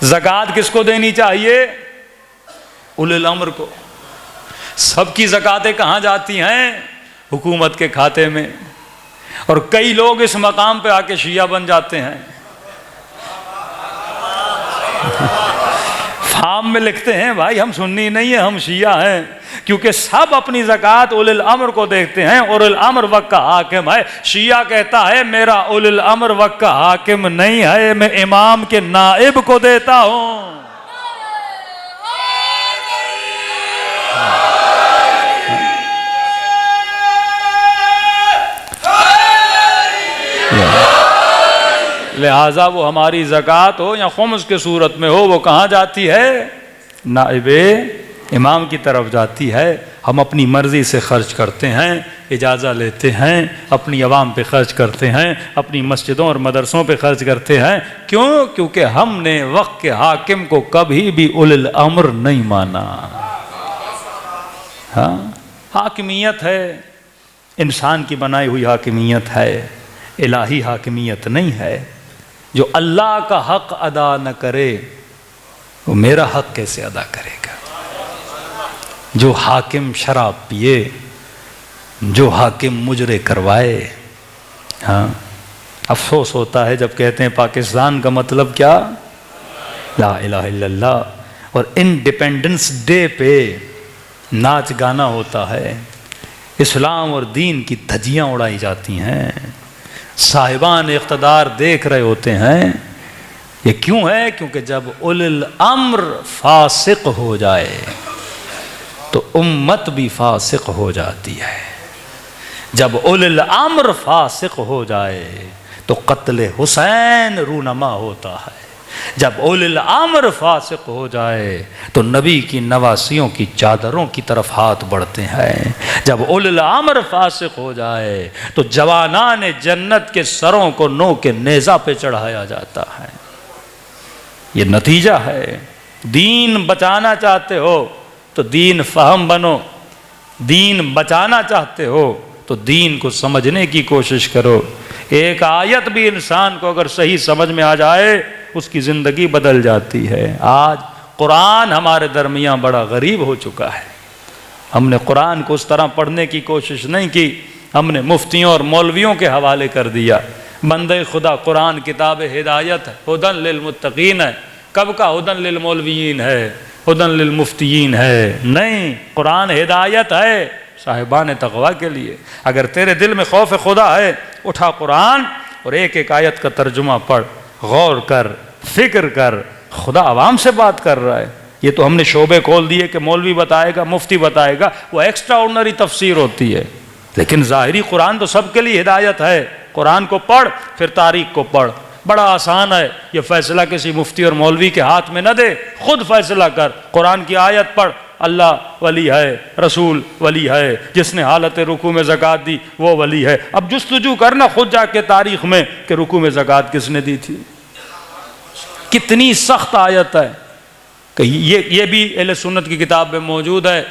زکوٰۃ کس کو دینی چاہیے؟ اولی الامر کو۔ سب کی زکوٰتیں کہاں جاتی ہیں؟ حکومت کے کھاتے میں۔ اور کئی لوگ اس مقام پہ آ کے شیعہ بن جاتے ہیں، فارم میں لکھتے ہیں بھائی ہم سنی نہیں ہیں، ہم شیعہ ہیں، کیونکہ سب اپنی زکوٰۃ اولی الامر کو دیکھتے ہیں، اور اولی الامر وقت کا حاکم ہے۔ شیعہ کہتا ہے میرا اولی الامر وقت کا حاکم نہیں ہے، میں امام کے نائب کو دیتا ہوں۔ لہٰذا وہ ہماری زکوٰۃ ہو یا خمس کے صورت میں ہو، وہ کہاں جاتی ہے؟ نائب امام کی طرف جاتی ہے۔ ہم اپنی مرضی سے خرچ کرتے ہیں، اجازہ لیتے ہیں، اپنی عوام پہ خرچ کرتے ہیں، اپنی مسجدوں اور مدرسوں پہ خرچ کرتے ہیں۔ کیوں؟ کیونکہ ہم نے وقت کے حاکم کو کبھی بھی اولی الامر نہیں مانا۔ ہاں، حاکمیت ہے انسان کی بنائی ہوئی حاکمیت ہے، الہی حاکمیت نہیں ہے۔ جو اللہ کا حق ادا نہ کرے وہ میرا حق کیسے ادا کرے گا؟ جو حاکم شراب پیے، جو حاکم مجرے کروائے، ہاں، افسوس ہوتا ہے جب کہتے ہیں پاکستان کا مطلب کیا؟ لا الہ الا اللہ، اور انڈیپینڈنس ڈے پہ ناچ گانا ہوتا ہے، اسلام اور دین کی دھجیاں اڑائی جاتی ہیں، صاحبان اقتدار دیکھ رہے ہوتے ہیں۔ یہ کیوں ہے؟ کیونکہ جب اولی الامر فاسق ہو جائے تو امت بھی فاسق ہو جاتی ہے۔ جب اولی الامر فاسق ہو جائے تو قتل حسین رونما ہوتا ہے۔ جب اولی الامر فاسق ہو جائے تو نبی کی نواسیوں کی چادروں کی طرف ہاتھ بڑھتے ہیں۔ جب اولی الامر فاسق ہو جائے تو جوانان جنت کے سروں کو نو کے نیزہ پہ چڑھایا جاتا ہے۔ یہ نتیجہ ہے۔ دین بچانا چاہتے ہو تو دین فہم بنو، دین بچانا چاہتے ہو تو دین کو سمجھنے کی کوشش کرو۔ ایک آیت بھی انسان کو اگر صحیح سمجھ میں آ جائے اس کی زندگی بدل جاتی ہے۔ آج قرآن ہمارے درمیان بڑا غریب ہو چکا ہے۔ ہم نے قرآن کو اس طرح پڑھنے کی کوشش نہیں کی، ہم نے مفتیوں اور مولویوں کے حوالے کر دیا۔ بندے خدا قرآن کتاب ہدایت ہے، ہدن للمتقین ہے۔ کب کا ہدن للمولویین ہے، ہدن للمفتیین ہے؟ نہیں، قرآن ہدایت ہے صاحبان تقویٰ کے لیے۔ اگر تیرے دل میں خوف خدا ہے، اٹھا قرآن اور ایک ایک آیت کا ترجمہ پڑھ، غور کر، فکر کر، خدا عوام سے بات کر رہا ہے۔ یہ تو ہم نے شعبے کھول دیے کہ مولوی بتائے گا، مفتی بتائے گا، وہ ایکسٹرا آرڈنری تفسیر ہوتی ہے، لیکن ظاہری قرآن تو سب کے لیے ہدایت ہے۔ قرآن کو پڑھ، پھر تاریخ کو پڑھ، بڑا آسان ہے۔ یہ فیصلہ کسی مفتی اور مولوی کے ہاتھ میں نہ دے، خود فیصلہ کر۔ قرآن کی آیت پڑھ، اللہ ولی ہے، رسول ولی ہے، جس نے حالت رکوع میں زکوٰۃ دی وہ ولی ہے۔ اب جستجو کرنا خود جا کے تاریخ میں کہ رکوع میں زکوٰۃ کس نے دی تھی۔ کتنی سخت آیت ہے کہ یہ بھی اہل سنت کی کتاب میں موجود ہے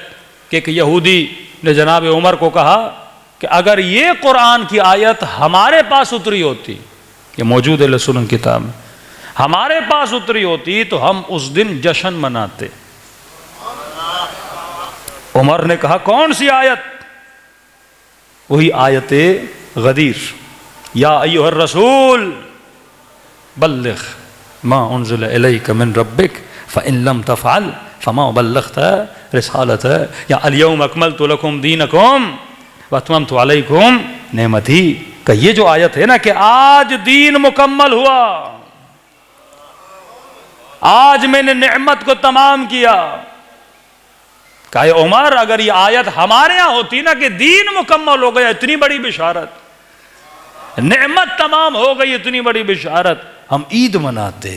کہ ایک یہودی نے جناب عمر کو کہا کہ اگر یہ قرآن کی آیت ہمارے پاس اتری ہوتی، یہ موجود ہے اہل سنت کتاب میں، ہمارے پاس اتری ہوتی تو ہم اس دن جشن مناتے۔ عمر نے کہا کون سی آیت؟ وہی آیت غدیر، یا ایھا الرسول بلغ ما انزل الیک من ربک فإن لم تفعل فما بلغت رسالتہ، یا الیوم اکملت لکم دینکم واتممت علیکم نعمتی، کہ یہ جو آیت ہے نا کہ آج دین مکمل ہوا، آج میں نے نعمت کو تمام کیا۔ کہا عمر اگر یہ آیت ہمارے ہاں ہوتی نا کہ دین مکمل ہو گیا، اتنی بڑی بشارت، نعمت تمام ہو گئی، اتنی بڑی بشارت، ہم عید مناتے۔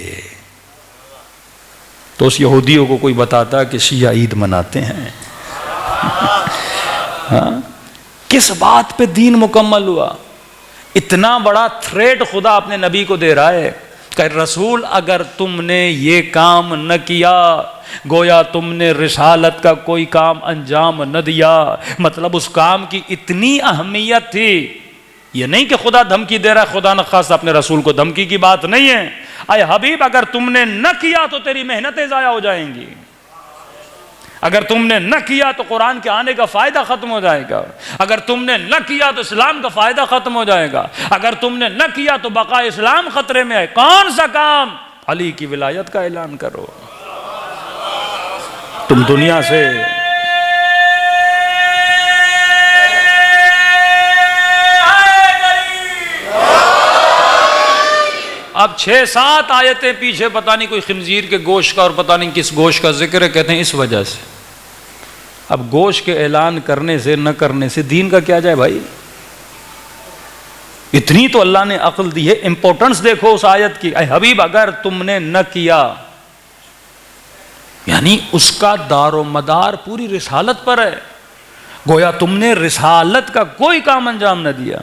تو اس یہودیوں کو کوئی بتاتا کہ شیعہ عید مناتے ہیں. ہاں کس بات پہ دین مکمل ہوا؟ اتنا بڑا تھریٹ خدا اپنے نبی کو دے رہا ہے کہ رسول اگر تم نے یہ کام نہ کیا گویا تم نے رسالت کا کوئی کام انجام نہ دیا. مطلب اس کام کی اتنی اہمیت تھی. یہ نہیں کہ خدا دھمکی دے رہا ہے، خدا نخواستہ اپنے رسول کو دھمکی کی بات نہیں ہے. اے حبیب اگر تم نے نہ کیا تو تیری محنتیں ضائع ہو جائیں گی. اگر تم نے نہ کیا تو قرآن کے آنے کا فائدہ ختم ہو جائے گا. اگر تم نے نہ کیا تو اسلام کا فائدہ ختم ہو جائے گا. اگر تم نے نہ کیا تو بقاء اسلام خطرے میں ہے. کون سا کام؟ علی کی ولایت کا اعلان کرو. تم دنیا سے اب 6-7 آیتیں پیچھے پتہ نہیں کوئی خنزیر کے گوشت کا اور پتہ نہیں کس گوشت کا ذکر ہے، کہتے ہیں اس وجہ سے. اب گوشت کے اعلان کرنے سے نہ کرنے سے دین کا کیا جائے بھائی؟ اتنی تو اللہ نے عقل دی ہے. امپورٹنس دیکھو اس آیت کی. اے حبیب اگر تم نے نہ کیا، یعنی اس کا دار و مدار پوری رسالت پر ہے. گویا تم نے رسالت کا کوئی کام انجام نہ دیا.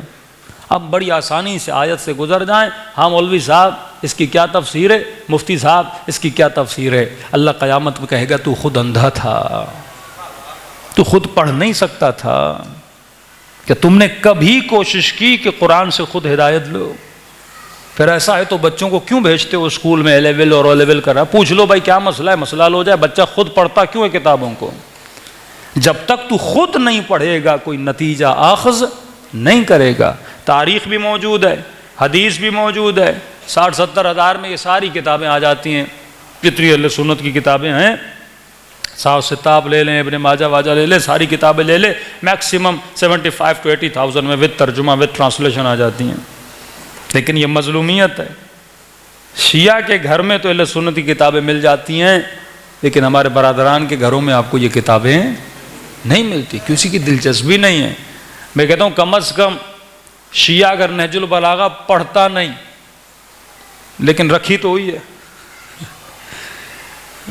اب بڑی آسانی سے آیت سے گزر جائیں. ہاں مولوی صاحب اس کی کیا تفسیر ہے؟ مفتی صاحب اس کی کیا تفسیر ہے؟ اللہ قیامت میں کہے گا تو خود اندھا تھا، تو خود پڑھ نہیں سکتا تھا. کہ تم نے کبھی کوشش کی کہ قرآن سے خود ہدایت لو؟ پھر ایسا ہے تو بچوں کو کیوں بھیجتے ہو اسکول میں اے لیول اور او لیول کرا؟ پوچھ لو بھائی کیا مسئلہ ہے، مسئلہ حل ہو جائے. بچہ خود پڑھتا کیوں ہے کتابوں کو؟ جب تک تو خود نہیں پڑھے گا کوئی نتیجہ آخذ نہیں کرے گا. تاریخ بھی موجود ہے، حدیث بھی موجود ہے. 60-70 ہزار میں یہ ساری کتابیں آ جاتی ہیں جتنی اہل سنت کی کتابیں ہیں. صاحب ستاب لے لیں، ابن ماجہ واجہ لے لیں، ساری کتابیں لے لیں. میکسیمم 75 to 80,000 میں وتھ ترجمہ وتھ ٹرانسلیشن آ جاتی ہیں. لیکن یہ مظلومیت ہے. شیعہ کے گھر میں تو اہل سنت کی کتابیں مل جاتی ہیں، لیکن ہمارے برادران کے گھروں میں آپ کو یہ کتابیں نہیں ملتی. کسی کی دلچسپی نہیں ہے. میں کہتا ہوں کم از کم شیعہ اگر نہج البلاغہ پڑھتا نہیں لیکن رکھی تو ہوئی ہے.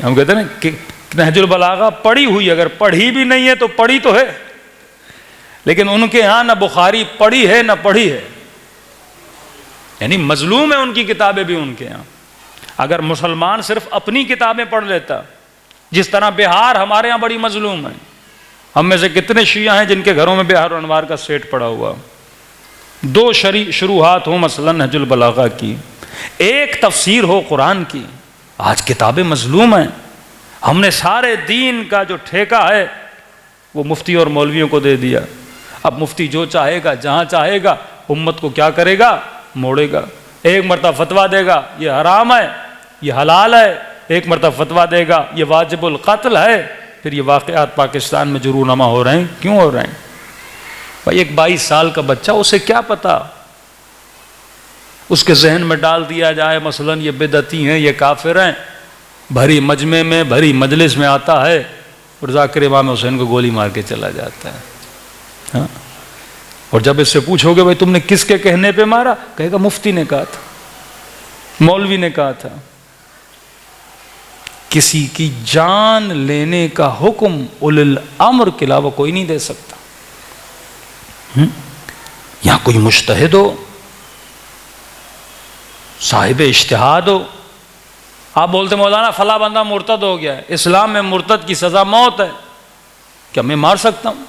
ہم کہتے ہیں نا کہ نہج البلاغہ پڑھی ہوئی، اگر پڑھی بھی نہیں ہے تو پڑھی تو ہے. لیکن ان کے ہاں نہ بخاری پڑھی ہے نہ پڑھی ہے، یعنی مظلوم ہے ان کی کتابیں بھی ان کے ہاں. اگر مسلمان صرف اپنی کتابیں پڑھ لیتا، جس طرح بہار ہمارے ہاں بڑی مظلوم ہے. ہم میں سے کتنے شیعہ ہیں جن کے گھروں میں بہار و انوار کا سیٹ پڑا ہوا؟ 2 شروحات ہوں مثلا نہج البلاغہ کی، ایک تفسیر ہو قرآن کی. آج کتابیں مظلوم ہیں. ہم نے سارے دین کا جو ٹھیکہ ہے وہ مفتی اور مولویوں کو دے دیا. اب مفتی جو چاہے گا جہاں چاہے گا امت کو کیا کرے گا؟ موڑے گا. ایک مرتبہ فتویٰ دے گا یہ حرام ہے یہ حلال ہے، ایک مرتبہ فتویٰ دے گا یہ واجب القتل ہے. پھر یہ واقعات پاکستان میں جو رونما ہو رہے ہیں کیوں ہو رہے ہیں؟ بھائی ایک 22 سال کا بچہ، اسے کیا پتا؟ اس کے ذہن میں ڈال دیا جائے مثلا یہ بدعتی ہیں، یہ کافر ہیں. بھری مجمع میں بھری مجلس میں آتا ہے اور ذاکر امام حسین کو گولی مار کے چلا جاتا ہے. ہاں؟ اور جب اس سے پوچھو گے بھائی تم نے کس کے کہنے پہ مارا؟ کہے گا مفتی نے کہا تھا، مولوی نے کہا تھا. کسی کی جان لینے کا حکم اولی الامر کے علاوہ کوئی نہیں دے سکتا. یہاں کوئی مجتہد ہو، صاحب اجتہاد ہو، آپ بولتے مولانا فلاں بندہ مرتد ہو گیا ہے، اسلام میں مرتد کی سزا موت ہے، کیا میں مار سکتا ہوں؟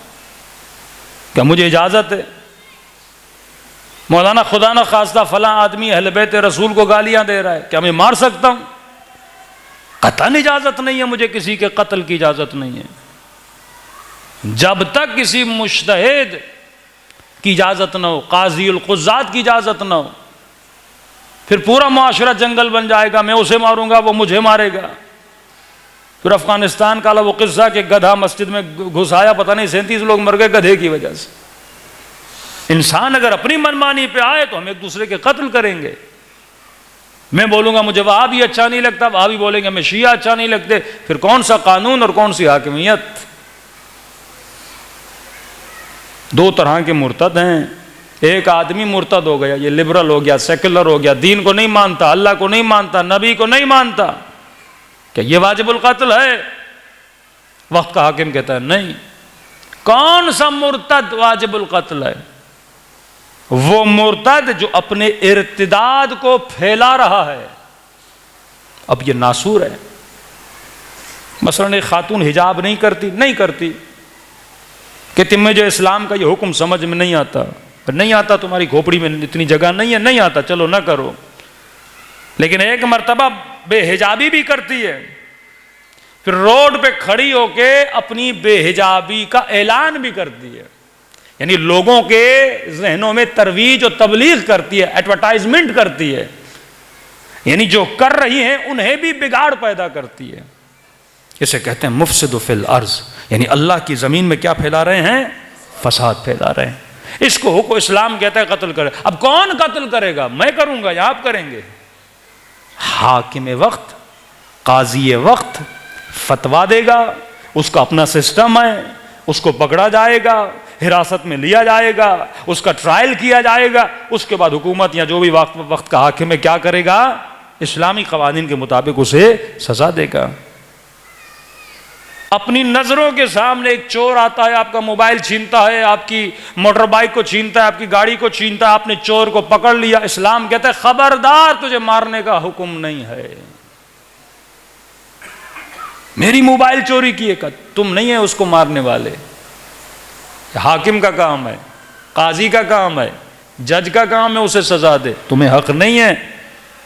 کیا مجھے اجازت ہے؟ مولانا خدا نہ خواستہ فلاں آدمی اہل بیت رسول کو گالیاں دے رہا ہے، کیا میں مار سکتا ہوں؟ قطعاً اجازت نہیں ہے، مجھے کسی کے قتل کی اجازت نہیں ہے. جب تک کسی مجتہد کی اجازت نہ ہو، قاضی القضات کی اجازت نہ ہو، پھر پورا معاشرہ جنگل بن جائے گا. میں اسے ماروں گا وہ مجھے مارے گا. پھر افغانستان کا وہ قصہ کہ گدھا مسجد میں گھس آیا، پتہ نہیں 37 لوگ مر گئے گدھے کی وجہ سے. انسان اگر اپنی منمانی پہ آئے تو ہم ایک دوسرے کے قتل کریں گے. میں بولوں گا مجھے وہابی اچھا نہیں لگتا، وہابی بولیں گے میں شیعہ اچھا نہیں لگتے. پھر کون سا قانون اور کون سی حاکمیت؟ 2 طرح کے مرتد ہیں. ایک آدمی مرتد ہو گیا، یہ لبرل ہو گیا، سیکولر ہو گیا، دین کو نہیں مانتا، اللہ کو نہیں مانتا، نبی کو نہیں مانتا. کہ یہ واجب القتل ہے؟ وقت کا حاکم کہتا ہے نہیں. کون سا مرتد واجب القتل ہے؟ وہ مرتد جو اپنے ارتداد کو پھیلا رہا ہے. اب یہ ناسور ہے. مثلا ایک خاتون حجاب نہیں کرتی کہ تمہیں جو اسلام کا یہ حکم سمجھ میں نہیں آتا تمہاری کھوپڑی میں اتنی جگہ نہیں آتا، چلو نہ کرو. لیکن ایک مرتبہ بے حجابی بھی کرتی ہے، پھر روڈ پہ کھڑی ہو کے اپنی بے حجابی کا اعلان بھی کرتی ہے، یعنی لوگوں کے ذہنوں میں ترویج اور تبلیغ کرتی ہے، ایڈورٹائزمنٹ کرتی ہے، یعنی جو کر رہی ہیں انہیں بھی بگاڑ پیدا کرتی ہے. اسے کہتے ہیں مفسد فی الارض، یعنی اللہ کی زمین میں کیا پھیلا رہے ہیں؟ فساد پھیلا رہے ہیں. اس کو حکم اسلام کہتا ہے قتل کرے. اب کون قتل کرے گا؟ میں کروں گا یا آپ کریں گے؟ حاکم وقت، قاضی وقت فتوا دے گا، اس کا اپنا سسٹم ہے، اس کو پکڑا جائے گا، حراست میں لیا جائے گا، اس کا ٹرائل کیا جائے گا، اس کے بعد حکومت یا جو بھی وقت کا حاکم ہے کیا کرے گا؟ اسلامی قوانین کے مطابق اسے سزا دے گا. اپنی نظروں کے سامنے ایک چور آتا ہے، آپ کا موبائل چھینتا ہے، آپ کی موٹر بائک کو چھینتا ہے، آپ کی گاڑی کو چھینتا ہے، آپ نے چور کو پکڑ لیا. اسلام کہتا ہے خبردار تجھے مارنے کا حکم نہیں ہے. میری موبائل چوری کی ہے، تم نہیں ہے اس کو مارنے والے. حاکم کا کام ہے، قاضی کا کام ہے، جج کا کام ہے اسے سزا دے. تمہیں حق نہیں ہے.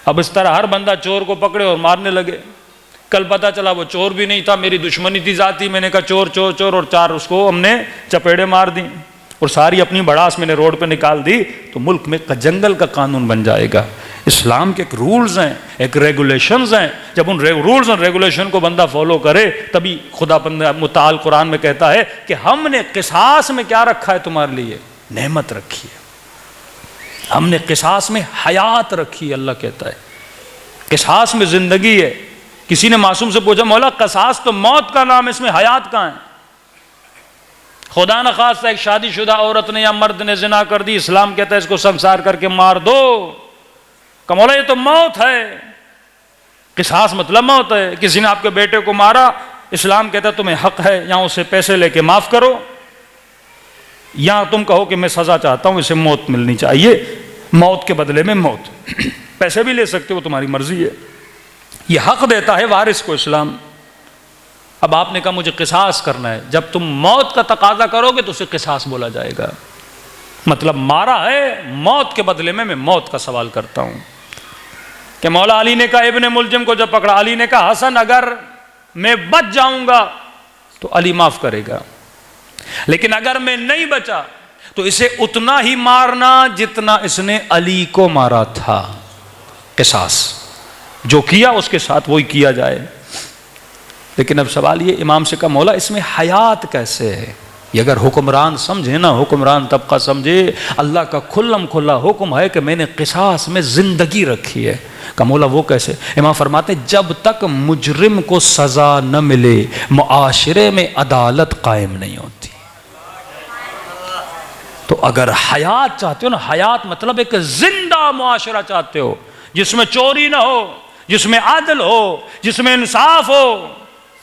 اب اس طرح ہر بندہ چور کو پکڑے اور مارنے لگے. کل پتا چلا وہ چور بھی نہیں تھا، میری دشمنی تھی ذاتی، میں نے کہا چور چور چور، اور 4 اس کو ہم نے چپیڑے مار دی اور ساری اپنی بڑاس میں نے روڈ پہ نکال دی، تو ملک میں جنگل کا قانون بن جائے گا. اسلام کے ایک رولز ہیں، ایک ریگولیشنز ہیں. جب ان رولز اور ریگولیشن کو بندہ فالو کرے تبھی خدا متعال قرآن میں کہتا ہے کہ ہم نے قصاص میں کیا رکھا ہے تمہارے لیے؟ نعمت رکھی ہے. ہم نے قصاص میں حیات رکھی ہے. اللہ کہتا ہے قصاص میں زندگی ہے. کسی نے معصوم سے پوچھا مولا قصاص تو موت کا نام ہے، اس میں حیات کہاں ہے؟ خدا نخواستہ ایک شادی شدہ عورت نے یا مرد نے زنا کر دی، اسلام کہتا ہے اس کو سنسار کر کے مار دو. کہ مولا یہ تو موت ہے. قصاص مطلب موت ہے. کسی نے آپ کے بیٹے کو مارا، اسلام کہتا ہے تمہیں حق ہے یا اسے پیسے لے کے معاف کرو، یا تم کہو کہ میں سزا چاہتا ہوں، اسے موت ملنی چاہیے، موت کے بدلے میں موت. پیسے بھی لے سکتے ہو، تمہاری مرضی ہے. یہ حق دیتا ہے وارث کو اسلام. اب آپ نے کہا مجھے قصاص کرنا ہے. جب تم موت کا تقاضا کرو گے تو اسے قصاص بولا جائے گا. مطلب مارا ہے، موت کے بدلے میں موت کا سوال کرتا ہوں. کہ مولا علی نے کہا ابن ملجم کو جب پکڑا، علی نے کہا حسن اگر میں بچ جاؤں گا تو علی معاف کرے گا، لیکن اگر میں نہیں بچا تو اسے اتنا ہی مارنا جتنا اس نے علی کو مارا تھا. قصاص جو کیا اس کے ساتھ وہی کیا جائے. لیکن اب سوال یہ امام سے کہا مولا اس میں حیات کیسے ہے؟ یہ اگر حکمران سمجھے نا، حکمران طبقہ سمجھے، اللہ کا کھلم کھلا حکم ہے کہ میں نے قصاص میں زندگی رکھی ہے. کہ مولا وہ کیسے؟ امام فرماتے جب تک مجرم کو سزا نہ ملے معاشرے میں عدالت قائم نہیں ہوتی. تو اگر حیات چاہتے ہو نا، حیات مطلب ایک زندہ معاشرہ چاہتے ہو جس میں چوری نہ ہو، جس میں عدل ہو، جس میں انصاف ہو،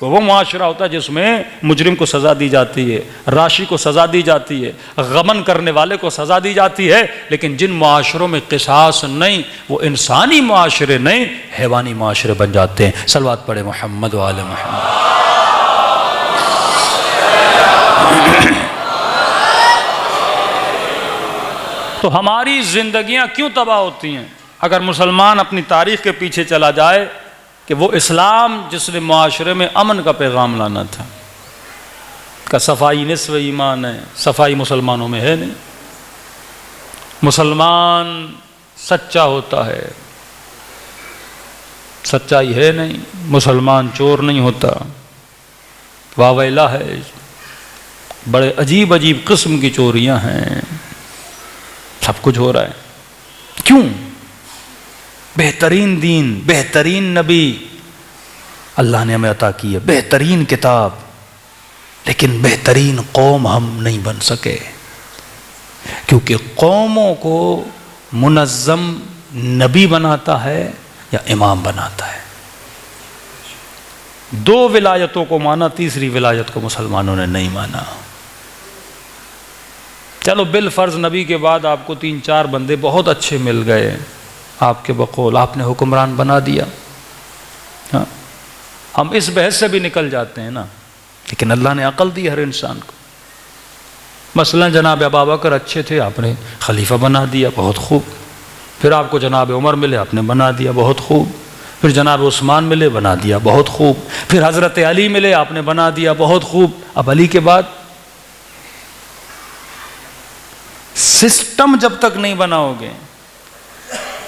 وہ معاشرہ ہوتا ہے جس میں مجرم کو سزا دی جاتی ہے، راشی کو سزا دی جاتی ہے، غمن کرنے والے کو سزا دی جاتی ہے. لیکن جن معاشروں میں قصاص نہیں، وہ انسانی معاشرے نہیں، حیوانی معاشرے بن جاتے ہیں. صلوات پڑھے محمد و آل محمد. تو ہماری زندگیاں کیوں تباہ ہوتی ہیں؟ اگر مسلمان اپنی تاریخ کے پیچھے چلا جائے کہ وہ اسلام جس نے معاشرے میں امن کا پیغام لانا تھا، کا صفائی نصف ایمان ہے، صفائی مسلمانوں میں ہے نہیں. مسلمان سچا ہوتا ہے، سچائی ہے نہیں. مسلمان چور نہیں ہوتا، واویلا ہے. بڑے عجیب عجیب قسم کی چوریاں ہیں، سب کچھ ہو رہا ہے. کیوں؟ بہترین دین، بہترین نبی اللہ نے ہمیں عطا کی ہے، بہترین کتاب، لیکن بہترین قوم ہم نہیں بن سکے. کیونکہ قوموں کو منظم نبی بناتا ہے یا امام بناتا ہے. دو ولایتوں کو مانا، تیسری ولایت کو مسلمانوں نے نہیں مانا۔ چلو بالفرض نبی کے بعد آپ کو 3-4 بندے بہت اچھے مل گئے، آپ کے بقول آپ نے حکمران بنا دیا، ہاں ہم اس بحث سے بھی نکل جاتے ہیں نا، لیکن اللہ نے عقل دی ہر انسان کو۔ مثلا جناب ابوبکر اچھے تھے، آپ نے خلیفہ بنا دیا، بہت خوب۔ پھر آپ کو جناب عمر ملے، آپ نے بنا دیا، بہت خوب۔ پھر جناب عثمان ملے، بنا دیا، بہت خوب۔ پھر حضرت علی ملے، آپ نے بنا دیا، بہت خوب۔ اب علی کے بعد سسٹم جب تک نہیں بناؤ گے،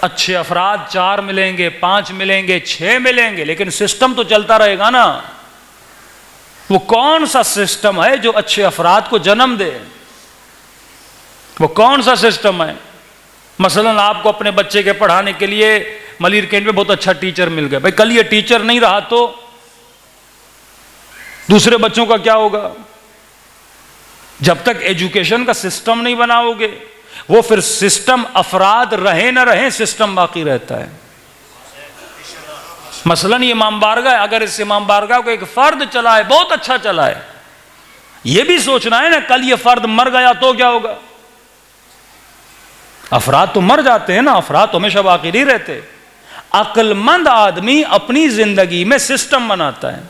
اچھے افراد 4 ملیں گے، 5 ملیں گے، 6 ملیں گے، لیکن سسٹم تو چلتا رہے گا نا۔ وہ کون سا سسٹم ہے جو اچھے افراد کو جنم دے؟ وہ کون سا سسٹم ہے؟ مثلا آپ کو اپنے بچے کے پڑھانے کے لیے ملیر کینٹ میں بہت اچھا ٹیچر مل گیا، بھائی کل یہ ٹیچر نہیں رہا تو دوسرے بچوں کا کیا ہوگا؟ جب تک ایجوکیشن کا سسٹم نہیں بناؤ گے، وہ پھر سسٹم افراد رہے نہ رہیں، سسٹم باقی رہتا ہے۔ مثلا یہ امام بارگاہ ہے، اگر اس امام بارگاہ کو ایک فرد چلائے، بہت اچھا چلائے، یہ بھی سوچنا ہے نا کل یہ فرد مر گیا تو کیا ہوگا؟ افراد تو مر جاتے ہیں نا، افراد تو ہمیشہ باقی نہیں رہتے۔ عقل مند آدمی اپنی زندگی میں سسٹم بناتا ہے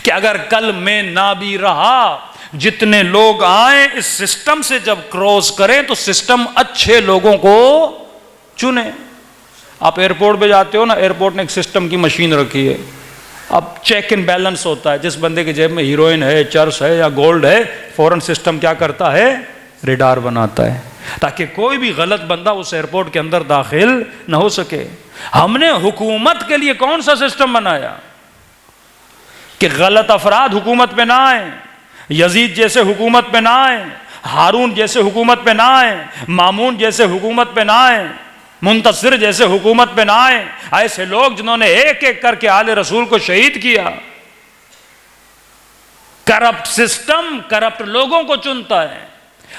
کہ اگر کل میں نہ بھی رہا، جتنے لوگ آئیں اس سسٹم سے جب کراس کریں تو سسٹم اچھے لوگوں کو چنے۔ آپ ایئرپورٹ پہ جاتے ہو نا، ایئرپورٹ نے ایک سسٹم کی مشین رکھی ہے، اب چیک ان بیلنس ہوتا ہے، جس بندے کے جیب میں ہیروئن ہے، چرس ہے یا گولڈ ہے، فوراً سسٹم کیا کرتا ہے؟ ریڈار بناتا ہے، تاکہ کوئی بھی غلط بندہ اس ایئرپورٹ کے اندر داخل نہ ہو سکے۔ ہم نے حکومت کے لیے کون سا سسٹم بنایا کہ غلط افراد حکومت پہ نہ آئیں، یزید جیسے حکومت پہ نہ آئیں، ہارون جیسے حکومت پہ نہ آئیں، مامون جیسے حکومت پہ نہ آئیں، منتصر جیسے حکومت پہ نہ آئیں، ایسے لوگ جنہوں نے ایک ایک کر کے آل رسول کو شہید کیا۔ کرپٹ سسٹم کرپٹ لوگوں کو چنتا ہے،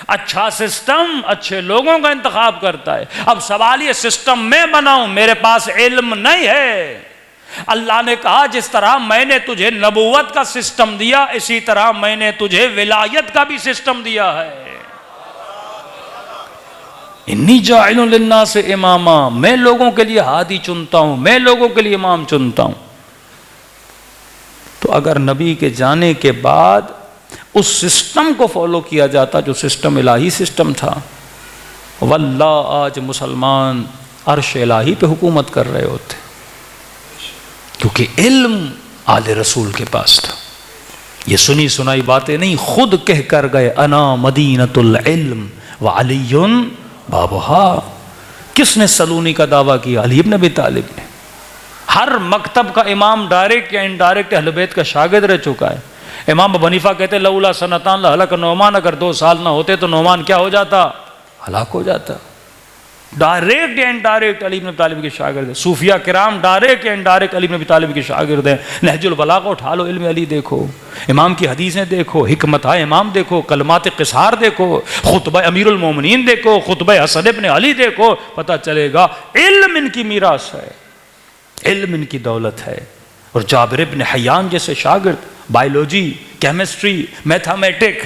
اچھا سسٹم اچھے لوگوں کا انتخاب کرتا ہے۔ اب سوال یہ سسٹم میں بناؤں، میرے پاس علم نہیں ہے۔ اللہ نے کہا جس طرح میں نے تجھے نبوت کا سسٹم دیا، اسی طرح میں نے تجھے ولایت کا بھی سسٹم دیا ہے۔ انی جاعل للناس اماما، میں لوگوں کے لیے ہادی چنتا ہوں، میں لوگوں کے لیے امام چنتا ہوں۔ تو اگر نبی کے جانے کے بعد اس سسٹم کو فالو کیا جاتا جو سسٹم الہی سسٹم تھا، واللہ آج مسلمان عرش الہی پہ حکومت کر رہے ہوتے، کیونکہ علم آل رسول کے پاس تھا۔ یہ سنی سنائی باتیں نہیں، خود کہہ کر گئے انا مدینۃ العلم وعلی بابھا۔ کس نے سلونی کا دعویٰ کیا؟ علی بن ابی طالب نے۔ ہر مکتب کا امام ڈائریکٹ یا انڈائریکٹ اہل بیت کا شاگرد رہ چکا ہے۔ امام ابو حنیفہ کہتے لولا سنتان لہلک نعمان، اگر 2 سال نہ ہوتے تو نعمان کیا ہو جاتا؟ ہلاک ہو جاتا۔ ڈائریکٹ یا انڈائریکٹ علی بن ابی طالب کے شاگرد ہیں۔ صوفیہ کرام ڈائریکٹ یا انڈائریکٹ علی بن ابی طالب کے شاگرد ہیں۔ نہج البلاغہ اٹھا لو، علم علی دیکھو، امام کی حدیثیں دیکھو، حکمت امام دیکھو، کلمات قصار دیکھو، خطبہ امیر المومنین دیکھو، خطبہ حسن ابن علی دیکھو، پتہ چلے گا علم ان کی میراث ہے، علم ان کی دولت ہے۔ اور جابر ابن حیان جیسے شاگرد، بائیولوجی، کیمسٹری، میتھمیٹک،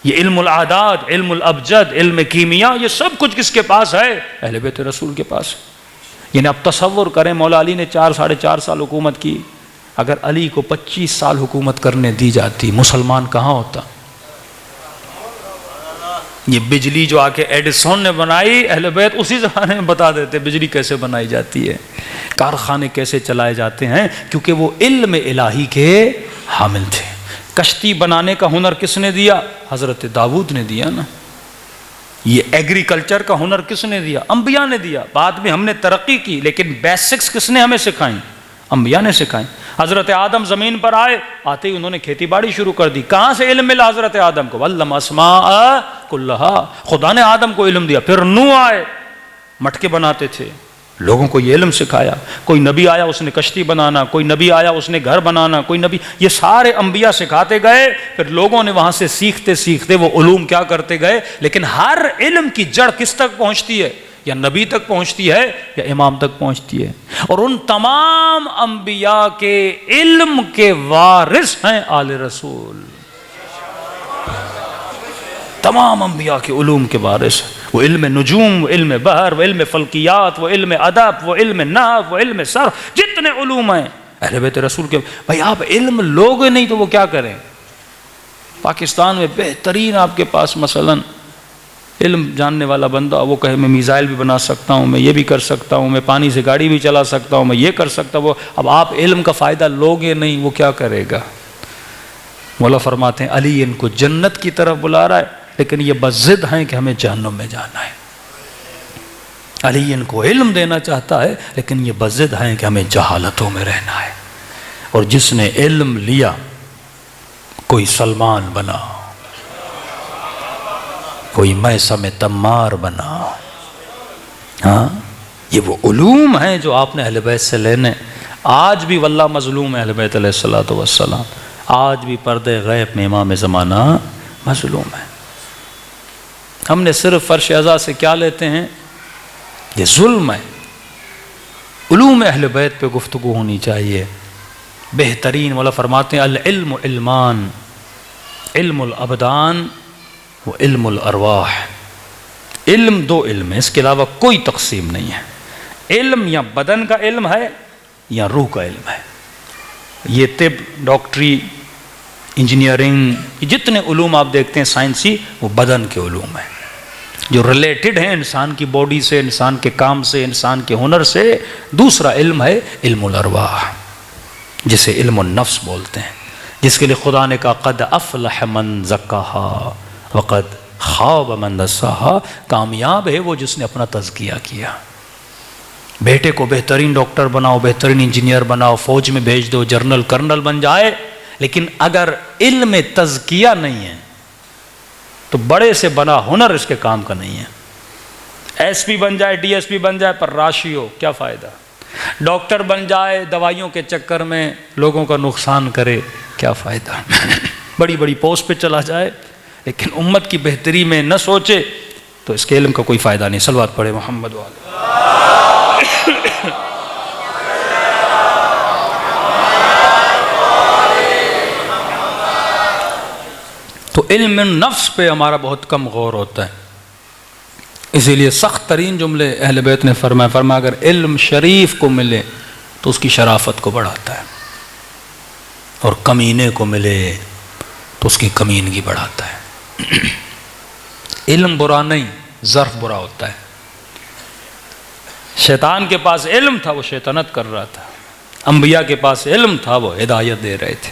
یہ علم العادات، علم الابجد، علم کیمیا، یہ سب کچھ کس کے پاس ہے؟ اہل بیت رسول کے پاس۔ یعنی اب تصور کریں مولا علی نے 4-4.5 سال حکومت کی، اگر علی کو 25 سال حکومت کرنے دی جاتی، مسلمان کہاں ہوتا؟ یہ بجلی جو آ کے ایڈیسن نے بنائی، اہل بیت اسی زمانے میں بتا دیتے بجلی کیسے بنائی جاتی ہے، کارخانے کیسے چلائے جاتے ہیں، کیونکہ وہ علم الہی کے حامل تھے۔ کشتی بنانے کا ہنر کس نے دیا؟ حضرت داؤد نے دیا نا۔ یہ ایگریکلچر کا ہنر کس نے دیا؟ انبیاء نے دیا۔ بعد میں ہم نے ترقی کی، لیکن بیسکس کس نے ہمیں سکھائیں؟ انبیاء نے سکھائیں۔ حضرت آدم زمین پر آئے، آتے ہی انہوں نے کھیتی باڑی شروع کر دی۔ کہاں سے علم ملا حضرت آدم کو؟ وَعَلَّمَ أَسْمَاءَ كُلَّهَا، خدا نے آدم کو علم دیا۔ پھر نوح آئے، مٹکے بناتے تھے، لوگوں کو یہ علم سکھایا۔ کوئی نبی آیا اس نے کشتی بنانا، کوئی نبی آیا اس نے گھر بنانا، کوئی نبی، یہ سارے انبیاء سکھاتے گئے۔ پھر لوگوں نے وہاں سے سیکھتے سیکھتے وہ علوم کیا کرتے گئے، لیکن ہر علم کی جڑ کس تک پہنچتی ہے؟ یا نبی تک پہنچتی ہے یا امام تک پہنچتی ہے. اور ان تمام انبیاء کے علم کے وارث ہیں آل رسول. تمام انبیاء کے علوم کے وارث ہیں. وہ علم نجوم، وہ علم بحر، وہ علم فلکیات، وہ علم ادب، وہ علم نحو، وہ علم صرف، جتنے علوم ہیں اہل بیت رسول کے. بھائی آپ علم لوگ نہیں تو وہ کیا کریں؟ پاکستان میں بہترین آپ کے پاس مثلا علم جاننے والا بندہ، وہ کہے میں میزائل بھی بنا سکتا ہوں، میں یہ بھی کر سکتا ہوں، میں پانی سے گاڑی بھی چلا سکتا ہوں، میں یہ کر سکتا ہوں. اب آپ علم کا فائدہ لوگے نہیں، وہ کیا کرے گا؟ مولا فرماتے ہیں علی ان کو جنت کی طرف بلا رہا ہے لیکن یہ بضد ہیں کہ ہمیں جہنم میں جانا ہے. علی ان کو علم دینا چاہتا ہے لیکن یہ بضد ہیں کہ ہمیں جہالتوں میں رہنا ہے. اور جس نے علم لیا، کوئی سلمان بنا، کوئی میثم تمار بنا. ہاں یہ وہ علوم ہیں جو آپ نے اہل بیت سے لینے. آج بھی واللہ مظلوم ہے اہل بیت علیہ الصلوۃ والسلام. آج بھی پردے غیب میں امام زمانہ مظلوم ہے. ہم نے صرف فرش ازا سے کیا لیتے ہیں؟ یہ ظلم ہے. علوم اہل بیت پہ گفتگو ہونی چاہیے. بہترین مولا فرماتے ہیں العلم علمان، علم الابدان و علم الارواح. علم دو علم ہے، اس کے علاوہ کوئی تقسیم نہیں ہے. علم یا بدن کا علم ہے یا روح کا علم ہے. یہ طب، ڈاکٹری، انجینئرنگ، جتنے علوم آپ دیکھتے ہیں سائنسی، وہ بدن کے علوم ہیں جو ریلیٹڈ ہیں انسان کی باڈی سے، انسان کے کام سے، انسان کے ہنر سے. دوسرا علم ہے علم الارواح، جسے علم النفس بولتے ہیں، جس کے لیے خدا نے کہا قد افلح من زکاہا وقد خاب من دساہا. کامیاب ہے وہ جس نے اپنا تزکیہ کیا. بیٹے کو بہترین ڈاکٹر بناؤ، بہترین انجینئر بناؤ، فوج میں بھیج دو، جنرل کرنل بن جائے، لیکن اگر علم تزکیہ نہیں ہے تو بڑے سے بنا ہنر اس کے کام کا نہیں ہے. ایس پی بن جائے، ڈی ایس پی بن جائے، پر راشی ہو، کیا فائدہ؟ ڈاکٹر بن جائے، دوائیوں کے چکر میں لوگوں کا نقصان کرے، کیا فائدہ؟ بڑی بڑی پوسٹ پہ چلا جائے لیکن امت کی بہتری میں نہ سوچے تو اس کے علم کا کوئی فائدہ نہیں. صلوات پڑھے محمد والے. تو علم نفس پہ ہمارا بہت کم غور ہوتا ہے. اسی لیے سخت ترین جملے اہل بیت نے فرمایا اگر علم شریف کو ملے تو اس کی شرافت کو بڑھاتا ہے، اور کمینے کو ملے تو اس کی کمینگی بڑھاتا ہے. علم برا نہیں، ظرف برا ہوتا ہے. شیطان کے پاس علم تھا، وہ شیطنت کر رہا تھا. انبیاء کے پاس علم تھا، وہ ہدایت دے رہے تھے.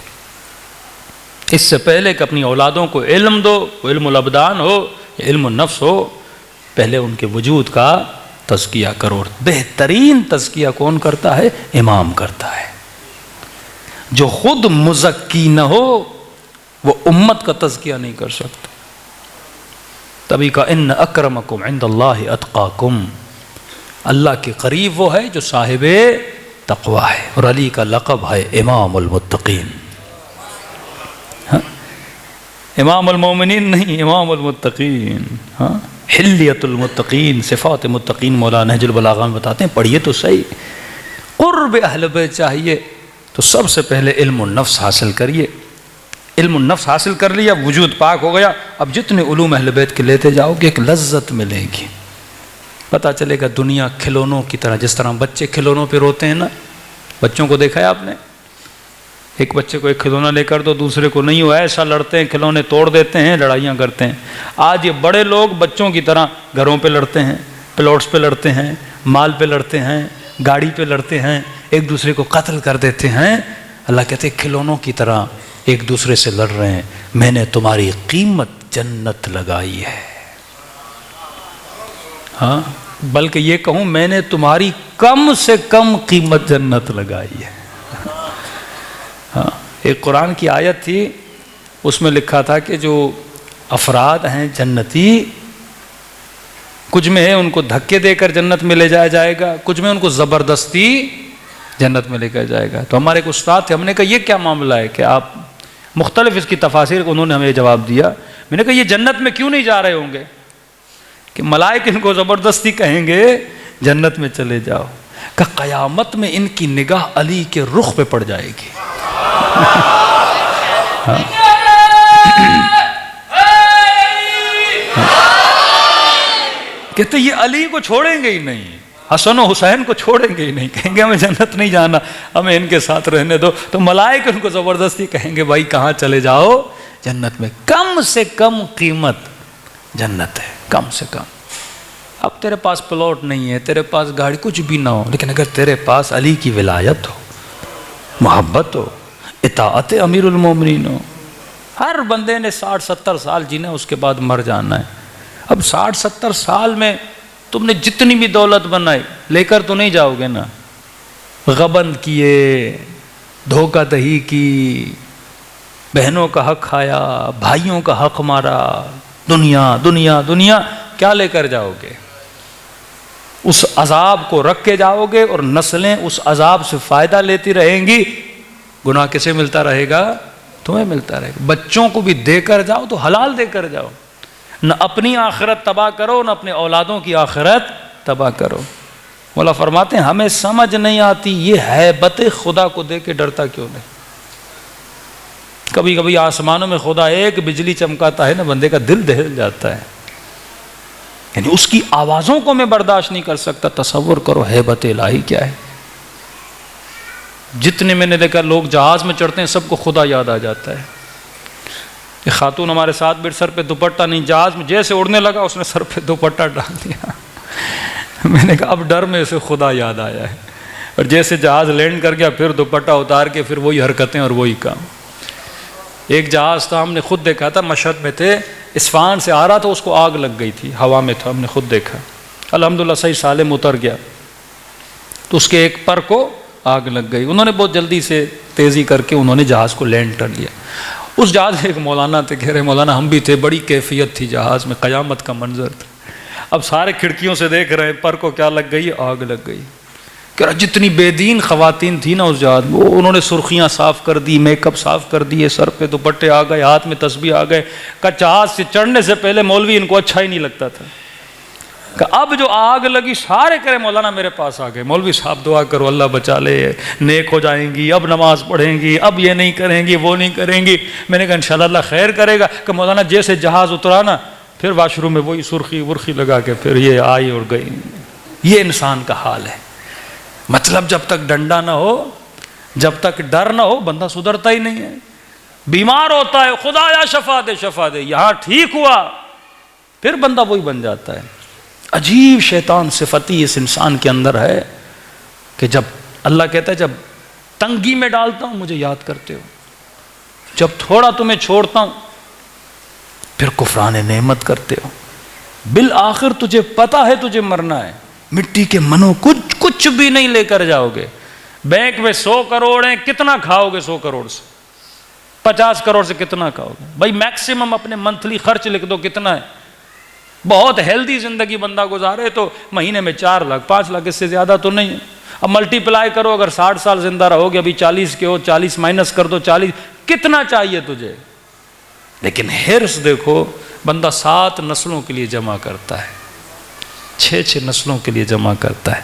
اس سے پہلے کہ اپنی اولادوں کو علم دو، وہ علم الابدان ہو یا علم النفس ہو، پہلے ان کے وجود کا تزکیہ کرو. بہترین تزکیہ کون کرتا ہے؟ امام کرتا ہے. جو خود مزکی نہ ہو وہ امت کا تزکیہ نہیں کر سکتا. تبھی کہا ان اکرمکم عند اللہ اتقاکم. اللہ کے قریب وہ ہے جو صاحب تقوی ہے، اور علی کا لقب ہے امام المتقین. امام المومنین نہیں، امام المتقین. حلیت المتقین، صفات متقین مولانا نہج البلاغہ میں بتاتے ہیں. پڑھیے تو صحیح. قرب اہل بیت چاہیے تو سب سے پہلے علم النفس حاصل کریے. علم النفس حاصل کر لیا، وجود پاک ہو گیا. اب جتنے علوم اہل بیت کے لیتے جاؤ گے ایک لذت ملے گی. پتہ چلے گا دنیا کھلونوں کی طرح، جس طرح بچے کھلونوں پہ روتے ہیں نا. بچوں کو دیکھا ہے آپ نے؟ ایک بچے کو ایک کھلونا لے کر دو، دوسرے کو نہیں ہو، ایسا لڑتے ہیں، کھلونے توڑ دیتے ہیں، لڑائیاں کرتے ہیں. آج یہ بڑے لوگ بچوں کی طرح گھروں پہ لڑتے ہیں، پلاٹس پہ لڑتے ہیں، مال پہ لڑتے ہیں، گاڑی پہ لڑتے ہیں، ایک دوسرے کو قتل کر دیتے ہیں. اللہ کہتے ہیں کھلونوں کی طرح ایک دوسرے سے لڑ رہے ہیں. میں نے تمہاری قیمت جنت لگائی ہے. ہاں، بلکہ یہ کہوں میں نے تمہاری کم سے کم قیمت جنت لگائی ہے. ہاں، ایک قرآن کی آیت تھی، اس میں لکھا تھا کہ جو افراد ہیں جنتی، کچھ میں ہے ان کو دھکے دے کر جنت میں لے جایا جائے گا، کچھ میں ان کو زبردستی جنت میں لے کر جائے گا. تو ہمارے ایک استاد تھے، ہم نے کہا یہ کیا معاملہ ہے کہ آپ مختلف اس کی تفاسیر، انہوں نے ہمیں جواب دیا. میں نے کہا یہ جنت میں کیوں نہیں جا رہے ہوں گے؟ کہ ملائکہ ان کو زبردستی کہیں گے جنت میں چلے جاؤ، کہ قیامت میں ان کی نگاہ علی کے رخ پہ پڑ جائے گی. کہتے یہ علی کو چھوڑیں گے ہی نہیں، حسن و حسین کو چھوڑیں گے ہی نہیں، کہیں گے ہمیں جنت نہیں جانا، ہمیں ان کے ساتھ رہنے دو. تو ملائکہ ان کو زبردستی کہیں گے بھائی کہاں چلے جاؤ؟ جنت میں. کم سے کم قیمت جنت ہے، کم سے کم. اب تیرے پاس پلاٹ نہیں ہے، تیرے پاس گاڑی کچھ بھی نہ ہو، لیکن اگر تیرے پاس علی کی ولایت ہو، محبت ہو، اطاعت امیر المومنین ہو. ہر بندے نے 60-70 سال جینا، اس کے بعد مر جانا ہے. اب 60-70 سال میں تم نے جتنی بھی دولت بنائی لے کر تو نہیں جاؤ گے نا. غبن کیے، دھوکہ دہی کی، بہنوں کا حق کھایا، بھائیوں کا حق مارا، دنیا دنیا دنیا، کیا لے کر جاؤ گے؟ اس عذاب کو رکھ کے جاؤ گے اور نسلیں اس عذاب سے فائدہ لیتی رہیں گی. گناہ کسے ملتا رہے گا؟ تمہیں ملتا رہے گا. بچوں کو بھی دے کر جاؤ تو حلال دے کر جاؤ. نہ اپنی آخرت تباہ کرو، نہ اپنے اولادوں کی آخرت تباہ کرو. مولا فرماتے ہیں ہمیں سمجھ نہیں آتی یہ ہیبت خدا کو دے کے ڈرتا کیوں نہیں. کبھی کبھی آسمانوں میں خدا ایک بجلی چمکاتا ہے نا، بندے کا دل دہل جاتا ہے. یعنی اس کی آوازوں کو میں برداشت نہیں کر سکتا. تصور کرو ہیبت الہی کیا ہے. جتنے میں نے دیکھا لوگ جہاز میں چڑھتے ہیں سب کو خدا یاد آ جاتا ہے. ایک خاتون ہمارے ساتھ بیٹھ، سر پہ دوپٹہ نہیں، جہاز میں جیسے اڑنے لگا اس نے سر پہ دوپٹہ ڈال دیا. میں نے کہا اب ڈر میں اسے خدا یاد آیا ہے. اور جیسے جہاز لینڈ کر گیا پھر دوپٹہ اتار کے پھر وہی حرکتیں اور وہی کام. ایک جہاز تھا، ہم نے خود دیکھا تھا، مشہد میں تھے، اصفہان سے آ رہا تھا، اس کو آگ لگ گئی تھی، ہوا میں تھا، ہم نے خود دیکھا. الحمدللہ صحیح سالم اتر گیا. تو اس کے ایک پر کو آگ لگ گئی. انہوں نے بہت جلدی سے تیزی کر کے انہوں نے جہاز کو لینڈ کر لیا. اس جہاز میں ایک مولانا تھے، کہہ رہے مولانا ہم بھی تھے، بڑی کیفیت تھی جہاز میں، قیامت کا منظر تھا. اب سارے کھڑکیوں سے دیکھ رہے ہیں پر کو کیا لگ گئی؟ آگ لگ گئی. کہہ رہا جتنی بے دین خواتین تھی نا اس جہاز میں، وہ انہوں نے سرخیاں صاف کر دی، میک اپ صاف کر دیے، سر پہ دوپٹے آ گئے، ہاتھ میں تسبیح آ گئے. کہ جہاز سے چڑھنے سے پہلے مولوی ان کو اچھا ہی نہیں لگتا تھا. کہ اب جو آگ لگی سارے کہہ رہے مولانا میرے پاس آ گئے، مولوی صاحب دعا کرو اللہ بچا لے، نیک ہو جائیں گی، اب نماز پڑھیں گی، اب یہ نہیں کریں گی، وہ نہیں کریں گی. میں نے کہا انشاءاللہ اللہ خیر کرے گا. کہ مولانا جیسے جہاز اترا نا پھر واش روم میں وہی سرخی ورخی لگا کے پھر یہ آئی اور گئی. یہ انسان کا حال ہے. مطلب جب تک ڈنڈا نہ ہو، جب تک ڈر نہ ہو، بندہ سدھرتا ہی نہیں ہے. بیمار ہوتا ہے، خدایا شفا دے شفا دے، یہاں ٹھیک ہوا پھر بندہ وہی بن جاتا ہے. عجیب شیطان صفتی اس انسان کے اندر ہے کہ جب اللہ کہتا ہے جب تنگی میں ڈالتا ہوں مجھے یاد کرتے ہو، جب تھوڑا تمہیں چھوڑتا ہوں پھر کفران نعمت کرتے ہو. بالآخر تجھے پتا ہے تجھے مرنا ہے، مٹی کے منوں کچھ بھی نہیں لے کر جاؤ گے. بینک میں 100 کروڑ ہیں، کتنا کھاؤ گے 100 کروڑ سے؟ 50 کروڑ سے کتنا کھاؤ گے؟ بھائی میکسیمم اپنے منتھلی خرچ لکھ دو کتنا ہے. بہت ہیلدی زندگی بندہ گزارے تو مہینے میں 4 لاکھ 5 لاکھ، اس سے زیادہ تو نہیں ہے. اب ملٹی پلائی کرو، اگر 60 سال زندہ رہو گے، ابھی 40 کے ہو، 40 مائنس کر دو 40، کتنا چاہیے تجھے؟ لیکن حرص دیکھو، بندہ 7 نسلوں کے لیے جمع کرتا ہے، 6 نسلوں کے لیے جمع کرتا ہے.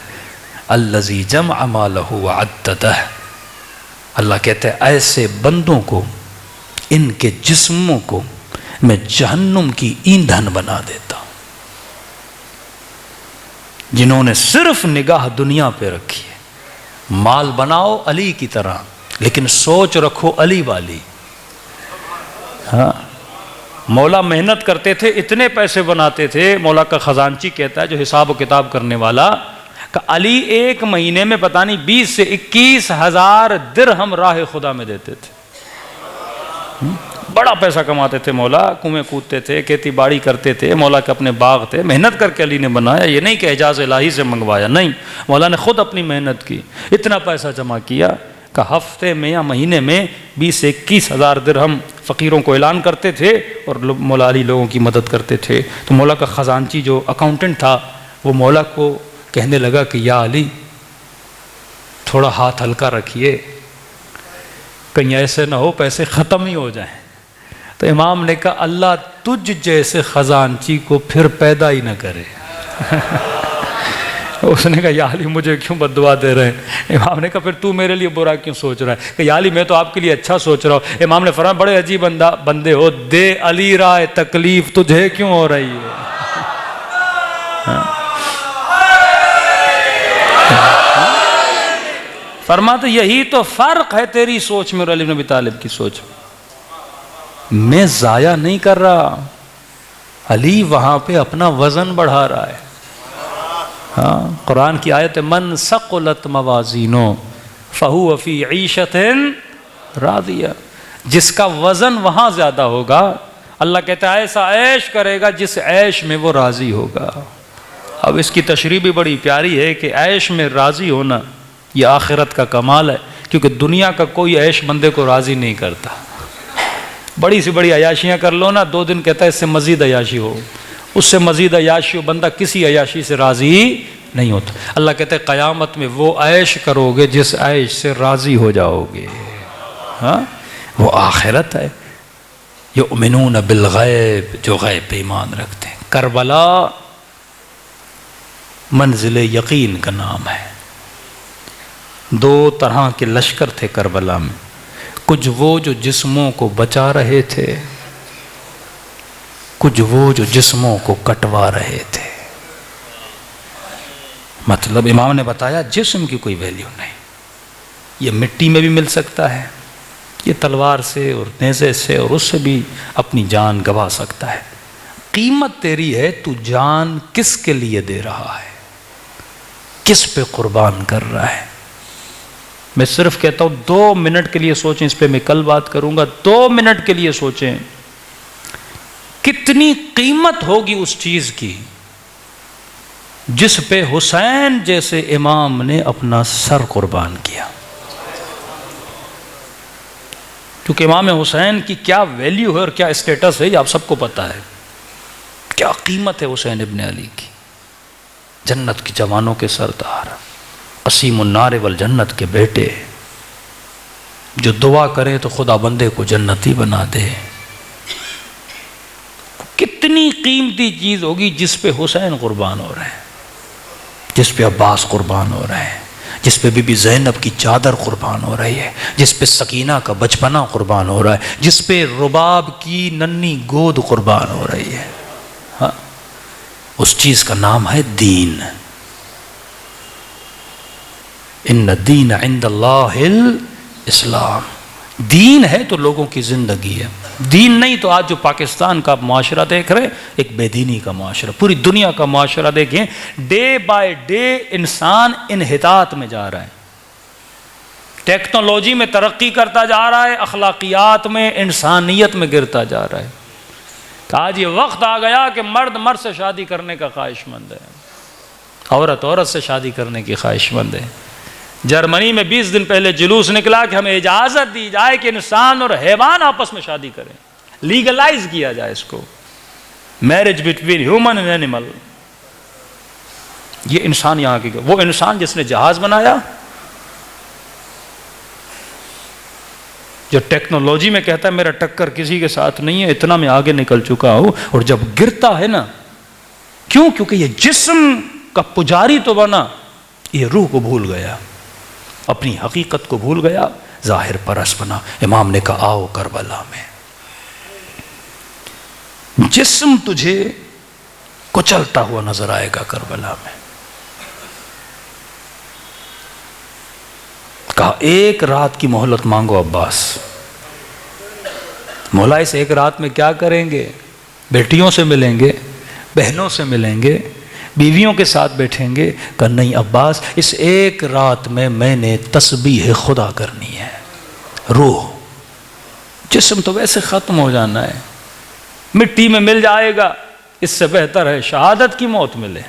الذی جمع مالہ وعددہ. اللہ کہتا ہے ایسے بندوں کو، ان کے جسموں کو میں جہنم کی ایندھن بنا دیتا ہوں، جنہوں نے صرف نگاہ دنیا پہ رکھی ہے. مال بناؤ علی کی طرح لیکن سوچ رکھو علی والی. ہاں مولا محنت کرتے تھے، اتنے پیسے بناتے تھے. مولا کا خزانچی کہتا ہے جو حساب و کتاب کرنے والا، کہ علی ایک مہینے میں پتہ نہیں 20 سے 21 ہزار درہم راہ خدا میں دیتے تھے. بڑا پیسہ کماتے تھے مولا، کنویں کودتے تھے، کھیتی باڑی کرتے تھے. مولا کے اپنے باغ تھے، محنت کر کے علی نے بنایا. یہ نہیں کہ اعجاز الہی سے منگوایا، نہیں، مولا نے خود اپنی محنت کی، اتنا پیسہ جمع کیا کہ ہفتے میں یا مہینے میں 20 سے 21 ہزار درہم فقیروں کو اعلان کرتے تھے اور مولا علی لوگوں کی مدد کرتے تھے. تو مولا کا خزانچی جو اکاؤنٹنٹ تھا وہ مولا کو کہنے لگا کہ یا علی تھوڑا ہاتھ ہلکا رکھیے، کہیں ایسے نہ ہو پیسے ختم ہی ہو جائیں. تو تو امام نے کہا اللہ تجھ جیسے خزانچی کو پھر پیدا ہی نہ کرے۔ اس نے کہا یا علی مجھے کیوں بد دعا دے رہے ہیں؟ امام نے کہا پھر تو میرے لیے برا کیوں سوچ رہا ہے؟ کہ یا علی میں تو آپ کے لیے اچھا سوچ رہا ہوں۔ امام نے فرمایا بڑے عجیب بندے ہو، دے علی رائے تکلیف تجھے کیوں ہو رہی ہے؟ فرماتا یہی تو فرق ہے تیری سوچ میں اور علی بن ابی طالب کی سوچ میں ضائع نہیں کر رہا، علی وہاں پہ اپنا وزن بڑھا رہا ہے۔ ہاں قرآن کی آیت من ثقلت موازینو فہو فی عیشۃ راضیہ، جس کا وزن وہاں زیادہ ہوگا اللہ کہتا ہے ایسا عیش کرے گا جس عیش میں وہ راضی ہوگا۔ اب اس کی تشریح بھی بڑی پیاری ہے کہ عیش میں راضی ہونا یہ آخرت کا کمال ہے، کیونکہ دنیا کا کوئی عیش بندے کو راضی نہیں کرتا۔ بڑی سی بڑی عیاشیاں کر لو نا، 2 دن کہتا ہے اس سے مزید عیاشی ہو، اس سے مزید عیاشی ہو، بندہ کسی عیاشی سے راضی نہیں ہوتا۔ اللہ کہتے ہیں قیامت میں وہ عیش کرو گے جس عیش سے راضی ہو جاؤ گے، ہاں وہ آخرت ہے۔ یؤمنون بالغیب، جو غیب پہ ایمان رکھتے ہیں۔ کربلا منزل یقین کا نام ہے۔ 2 طرح کے لشکر تھے کربلا میں، کچھ وہ جو جسموں کو بچا رہے تھے، کچھ وہ جو جسموں کو کٹوا رہے تھے۔ مطلب امام نے بتایا جسم کی کوئی ویلیو نہیں، یہ مٹی میں بھی مل سکتا ہے، یہ تلوار سے اور نیزے سے اور اس سے بھی اپنی جان گنوا سکتا ہے۔ قیمت تیری ہے تو جان کس کے لیے دے رہا ہے، کس پہ قربان کر رہا ہے۔ میں صرف کہتا ہوں 2 منٹ کے لیے سوچیں، اس پہ میں کل بات کروں گا، 2 منٹ کے لیے سوچیں کتنی قیمت ہوگی اس چیز کی جس پہ حسین جیسے امام نے اپنا سر قربان کیا۔ کیونکہ امام حسین کی کیا ویلیو ہے اور کیا اسٹیٹس ہے یہ آپ سب کو پتہ ہے، کیا قیمت ہے حسین ابن علی کی، جنت کے جوانوں کے سردار، قسیم النار والجنت کے بیٹے، جو دعا کرے تو خدا بندے کو جنتی بنا دے۔ کتنی قیمتی چیز ہوگی جس پہ حسین قربان ہو رہے ہیں، جس پہ عباس قربان ہو رہے ہیں، جس پہ بی بی زینب کی چادر قربان ہو رہی ہے، جس پہ سکینہ کا بچپنا قربان ہو رہا ہے، جس پہ رباب کی ننھی گود قربان ہو رہی ہے۔ ہاں اس چیز کا نام ہے دین۔ ان الدین عند اللہ الاسلام، دین ہے تو لوگوں کی زندگی ہے، دین نہیں تو آج جو پاکستان کا معاشرہ دیکھ رہے ایک بے دینی کا معاشرہ، پوری دنیا کا معاشرہ دیکھیں، ڈے بائی ڈے انسان انحطاط میں جا رہا ہے، ٹیکنالوجی میں ترقی کرتا جا رہا ہے، اخلاقیات میں انسانیت میں گرتا جا رہا ہے۔ کہ آج یہ وقت آ گیا کہ مرد مرد سے شادی کرنے کا خواہش مند ہے، عورت عورت سے شادی کرنے کی خواہش مند ہے۔ جرمنی میں 20 دن پہلے جلوس نکلا کہ ہمیں اجازت دی جائے کہ انسان اور حیوان آپس میں شادی کریں، لیگلائز کیا جائے اس کو، marriage between human and animal. یہ انسان یہاں کی، وہ انسان جس نے جہاز بنایا، جو ٹیکنالوجی میں کہتا ہے میرا ٹکر کسی کے ساتھ نہیں ہے، اتنا میں آگے نکل چکا ہوں، اور جب گرتا ہے نا، کیونکہ یہ جسم کا پجاری تو بنا، یہ روح کو بھول گیا، اپنی حقیقت کو بھول گیا، ظاہر پرست بنا۔ امام نے کہا آؤ کربلا میں، جسم تجھے کچلتا ہوا نظر آئے گا کربلا میں۔ کہا 1 رات کی مہلت مانگو عباس۔ مولا اس 1 رات میں کیا کریں گے؟ بیٹیوں سے ملیں گے، بہنوں سے ملیں گے، بیویوں کے ساتھ بیٹھیں گے۔ کہ نہیں عباس، اس 1 رات میں نے تسبیح خدا کرنی ہے۔ روح، جسم تو ویسے ختم ہو جانا ہے، مٹی میں مل جائے گا، اس سے بہتر ہے شہادت کی موت ملے۔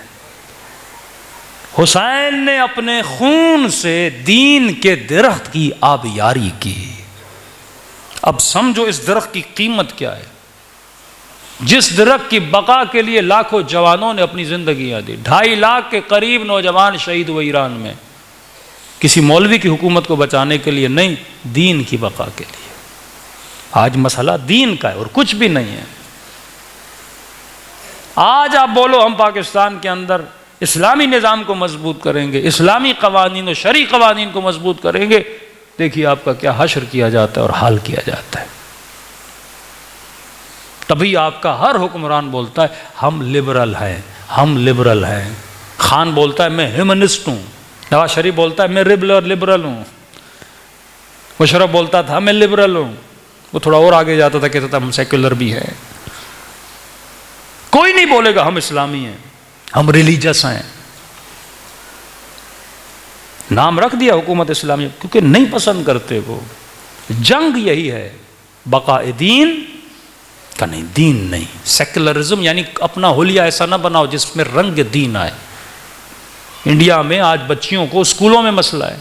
حسین نے اپنے خون سے دین کے درخت کی آبیاری کی۔ اب سمجھو اس درخت کی قیمت کیا ہے، جس درخت کی بقا کے لیے لاکھوں جوانوں نے اپنی زندگیاں دی۔ 2.5 لاکھ کے قریب نوجوان شہید ہوئے ایران میں، کسی مولوی کی حکومت کو بچانے کے لیے نہیں، دین کی بقا کے لیے۔ آج مسئلہ دین کا ہے اور کچھ بھی نہیں ہے۔ آج آپ بولو ہم پاکستان کے اندر اسلامی نظام کو مضبوط کریں گے، اسلامی قوانین و شرعی قوانین کو مضبوط کریں گے، دیکھیے آپ کا کیا حشر کیا جاتا ہے اور حال کیا جاتا ہے۔ تبھی آپ کا ہر حکمران بولتا ہے ہم لبرل ہیں، ہم لبرل ہیں۔ خان بولتا ہے میں ہیومنسٹ ہوں، نواز شریف بولتا ہے میں لبرل ہوں، مشرف بولتا تھا میں لبرل ہوں، وہ تھوڑا اور آگے جاتا تھا کہتا تھا ہم سیکولر بھی ہیں۔ کوئی نہیں بولے گا ہم اسلامی ہیں، ہم ریلیجس ہیں۔ نام رکھ دیا حکومت اسلامی کیونکہ نہیں پسند کرتے وہ۔ جنگ یہی ہے، بقاء دین کا نہیں، دین نہیں۔ سیکولرزم یعنی اپنا حلیہ ایسا نہ بناؤ جس میں رنگ دین آئے۔ انڈیا میں آج بچیوں کو اسکولوں میں مسئلہ ہے،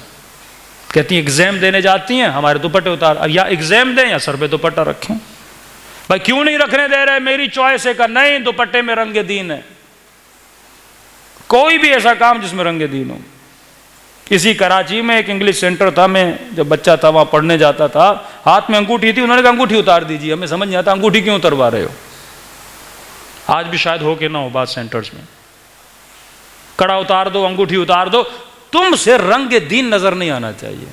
کہتی ہیں ایگزام دینے جاتی ہیں ہمارے دوپٹے اتار، اب یا ایگزام دیں یا سر پہ دوپٹہ رکھیں۔ بھائی کیوں نہیں رکھنے دے رہے؟ میری چوائس ہے کہ نہیں، دوپٹے میں رنگ دین ہے۔ کوئی بھی ایسا کام جس میں رنگ دین ہو۔ کسی کراچی میں ایک انگلش سینٹر تھا، میں جب بچہ تھا وہاں پڑھنے جاتا تھا، ہاتھ میں انگوٹھی تھی، انہوں نے کہا انگوٹھی اتار دیجیے، ہمیں سمجھ نہیں آتا انگوٹھی کیوں اتروا رہے ہو۔ آج بھی شاید ہو کے نہ ہو بعض سینٹرز میں، کڑا اتار دو، انگوٹھی اتار دو، تم سے رنگ دین نظر نہیں آنا چاہیے،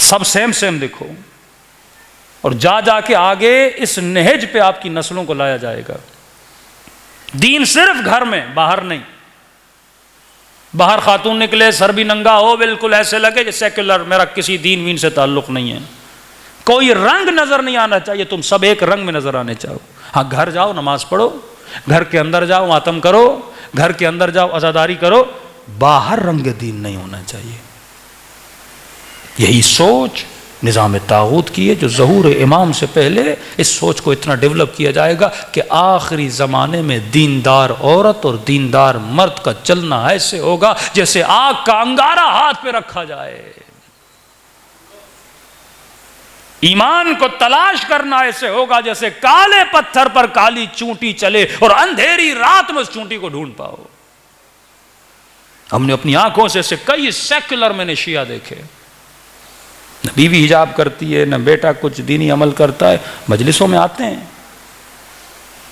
سب سیم سیم دکھو۔ اور جا جا کے آگے اس نہج پہ آپ کی نسلوں کو لایا جائے گا۔ دین صرف گھر میں، باہر نہیں۔ باہر خاتون نکلے سر بھی ننگا ہو، بالکل ایسے لگے جیسے سیکولر، میرا کسی دین وین سے تعلق نہیں ہے، کوئی رنگ نظر نہیں آنا چاہیے، تم سب ایک رنگ میں نظر آنے چاہو۔ ہاں گھر جاؤ نماز پڑھو، گھر کے اندر جاؤ ماتم کرو، گھر کے اندر جاؤ عزاداری کرو، باہر رنگ دین نہیں ہونا چاہیے۔ یہی سوچ نظام طاغوت کی ہے، جو ظہور امام سے پہلے اس سوچ کو اتنا ڈیولپ کیا جائے گا کہ آخری زمانے میں دیندار عورت اور دیندار مرد کا چلنا ایسے ہوگا جیسے آگ کا انگارہ ہاتھ پہ رکھا جائے۔ ایمان کو تلاش کرنا ایسے ہوگا جیسے کالے پتھر پر کالی چونٹی چلے اور اندھیری رات میں اس چونٹی کو ڈھونڈ پاؤ۔ ہم نے اپنی آنکھوں سے ایسے کئی سیکولر میں نے شیعہ دیکھے، نہ بیوی حجاب کرتی ہے، نہ بیٹا کچھ دینی عمل کرتا ہے، مجلسوں میں آتے ہیں،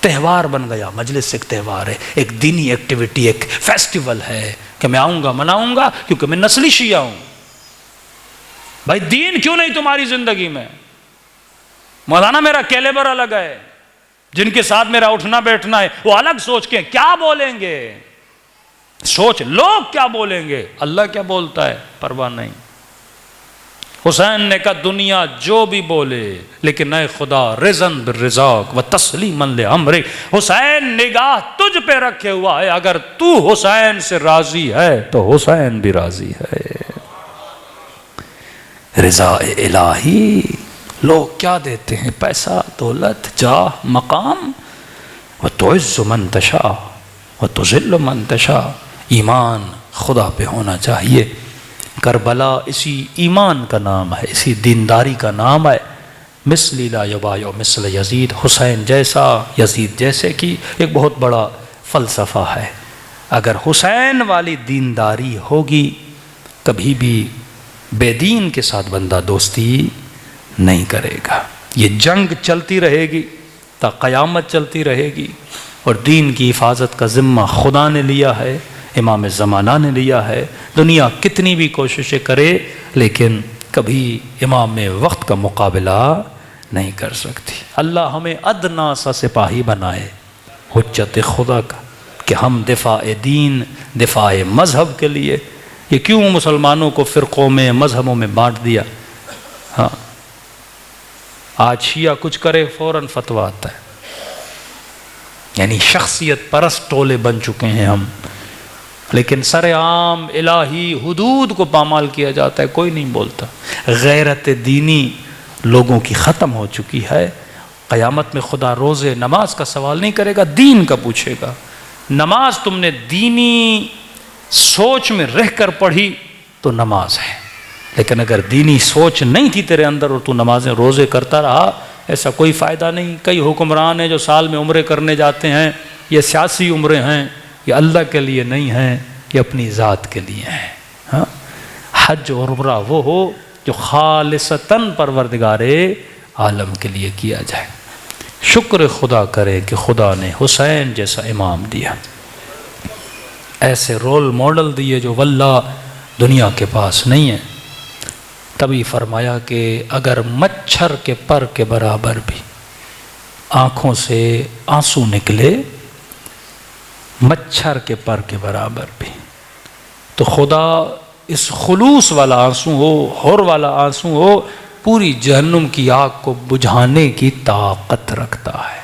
تہوار بن گیا، مجلس ایک تہوار ہے، ایک دینی ایکٹیویٹی، ایک فیسٹیول ہے کہ میں آؤں گا مناؤں گا کیونکہ میں نسلی شیعہ ہوں۔ بھائی دین کیوں نہیں تمہاری زندگی میں؟ مولانا میرا کیلیبر الگ ہے، جن کے ساتھ میرا اٹھنا بیٹھنا ہے وہ الگ سوچ کے کیا بولیں گے، سوچ لوگ کیا بولیں گے، اللہ کیا بولتا ہے پرواہ نہیں۔ حسین نے کہا دنیا جو بھی بولے لیکن اے خدا رضن بالرضاک و تسلیما لامرک، حسین نگاہ تجھ پہ رکھے ہوا ہے، اگر تو حسین سے راضی ہے تو حسین بھی راضی ہے۔ رضا الہی لوگ کیا دیتے ہیں؟ پیسہ، دولت، جاہ، مقام۔ وتعز من تشاء وتذل من تشاء۔ ایمان خدا پہ ہونا چاہیے۔ کربلا اسی ایمان کا نام ہے، اسی دینداری کا نام ہے۔ مثلی لا یبایع مثل یزید، حسین جیسا یزید جیسے کی ایک بہت بڑا فلسفہ ہے۔ اگر حسین والی دینداری ہوگی کبھی بھی بے دین کے ساتھ بندہ دوستی نہیں کرے گا۔ یہ جنگ چلتی رہے گی تا قیامت چلتی رہے گی، اور دین کی حفاظت کا ذمہ خدا نے لیا ہے، امام زمانہ نے لیا ہے۔ دنیا کتنی بھی کوششیں کرے لیکن کبھی امام وقت کا مقابلہ نہیں کر سکتی۔ اللہ ہمیں ادنا سا سپاہی بنائے حجت خدا کا، کہ ہم دفاع دین، دفاع مذہب کے لیے۔ یہ کیوں مسلمانوں کو فرقوں میں، مذہبوں میں بانٹ دیا؟ ہاں آج شیعہ کچھ کرے فوراً فتویٰ آتا ہے، یعنی شخصیت پرست ٹولے بن چکے ہیں ہم، لیکن سر عام الہی حدود کو پامال کیا جاتا ہے، کوئی نہیں بولتا۔ غیرت دینی لوگوں کی ختم ہو چکی ہے۔ قیامت میں خدا روزے نماز کا سوال نہیں کرے گا، دین کا پوچھے گا۔ نماز تم نے دینی سوچ میں رہ کر پڑھی تو نماز ہے، لیکن اگر دینی سوچ نہیں تھی تیرے اندر اور تو نمازیں روزے کرتا رہا، ایسا کوئی فائدہ نہیں۔ کئی حکمران ہیں جو سال میں عمرے کرنے جاتے ہیں، یہ سیاسی عمرے ہیں، یہ اللہ کے لیے نہیں ہیں، یہ اپنی ذات کے لیے ہیں۔ ہاں حج اور عمرہ وہ ہو جو خالصتاً پروردگار عالم کے لیے کیا جائے۔ شکر خدا کرے کہ خدا نے حسین جیسا امام دیا، ایسے رول ماڈل دیے جو واللہ دنیا کے پاس نہیں ہے۔ تبھی فرمایا کہ اگر مچھر کے پر کے برابر بھی آنکھوں سے آنسو نکلے، مچھر کے پر کے برابر بھی، تو خدا اس خلوص والا آنسو ہو، حور والا آنسو ہو، پوری جہنم کی آگ کو بجھانے کی طاقت رکھتا ہے۔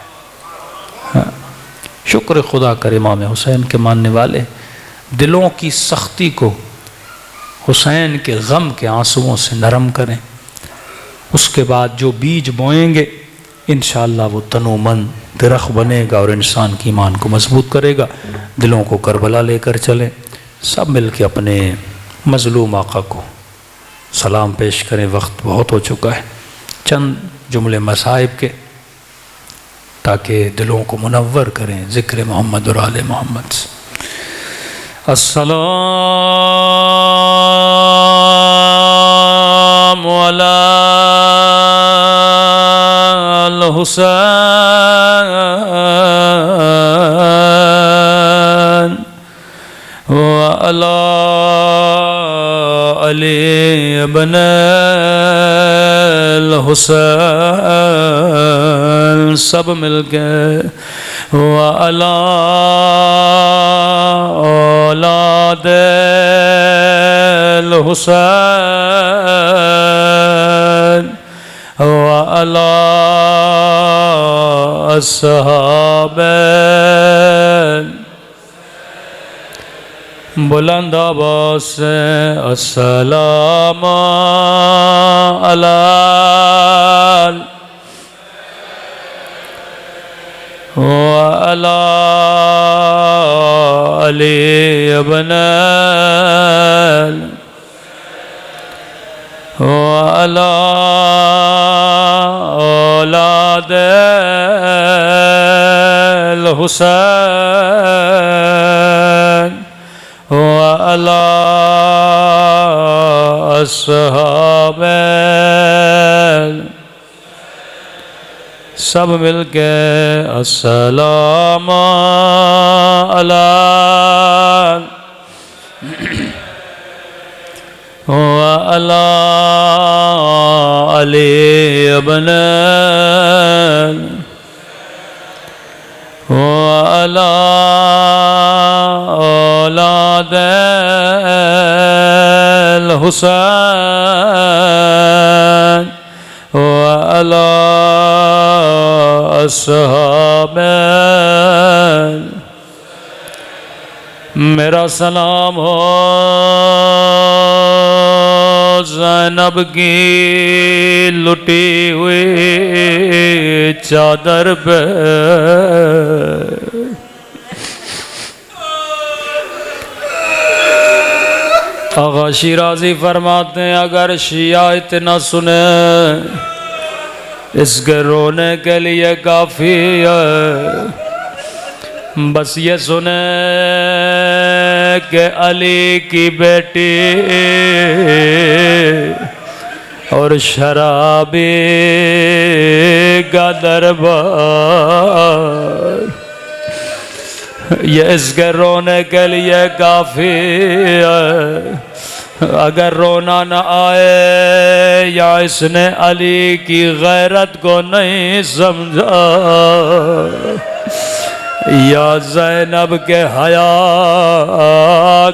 ہاں، شکر خدا کرے امام حسین کے ماننے والے دلوں کی سختی کو حسین کے غم کے آنسوؤں سے نرم کریں، اس کے بعد جو بیج بوئیں گے انشاءاللہ وہ تنو من درخت بنے گا اور انسان کی ایمان کو مضبوط کرے گا۔ دلوں کو کربلا لے کر چلیں، سب مل کے اپنے مظلوم آقا کو سلام پیش کریں۔ وقت بہت ہو چکا ہے، چند جملے مصائب کے تاکہ دلوں کو منور کریں ذکر محمد اور آل محمد سے۔ السلام علی الحسین وعلی علی ابن الحسین، سب مل کے وعلی اولاد الحسین وعلی اصحاب بلند آواز سے السلام علی وعلی علی ابن وعلی اولاد الحسین وعلی اصحاب، سب مل کے السلام علی وعلی علی ابن وعلی اولاد الحسین وعلی اصحاب، میرا سلام ہو زینب کی لٹی ہوئی چادر پہ، آغا شیرازی فرماتے ہیں اگر شیعہ اتنا سنے اس کے رونے کے لیے کافی ہے، بس یہ سنے کہ علی کی بیٹی اور شرابی کا دربار، یہ اس کے رونے کے لیے کافی ہے۔ اگر رونا نہ آئے یا اس نے علی کی غیرت کو نہیں سمجھا، یا زینب کے حیا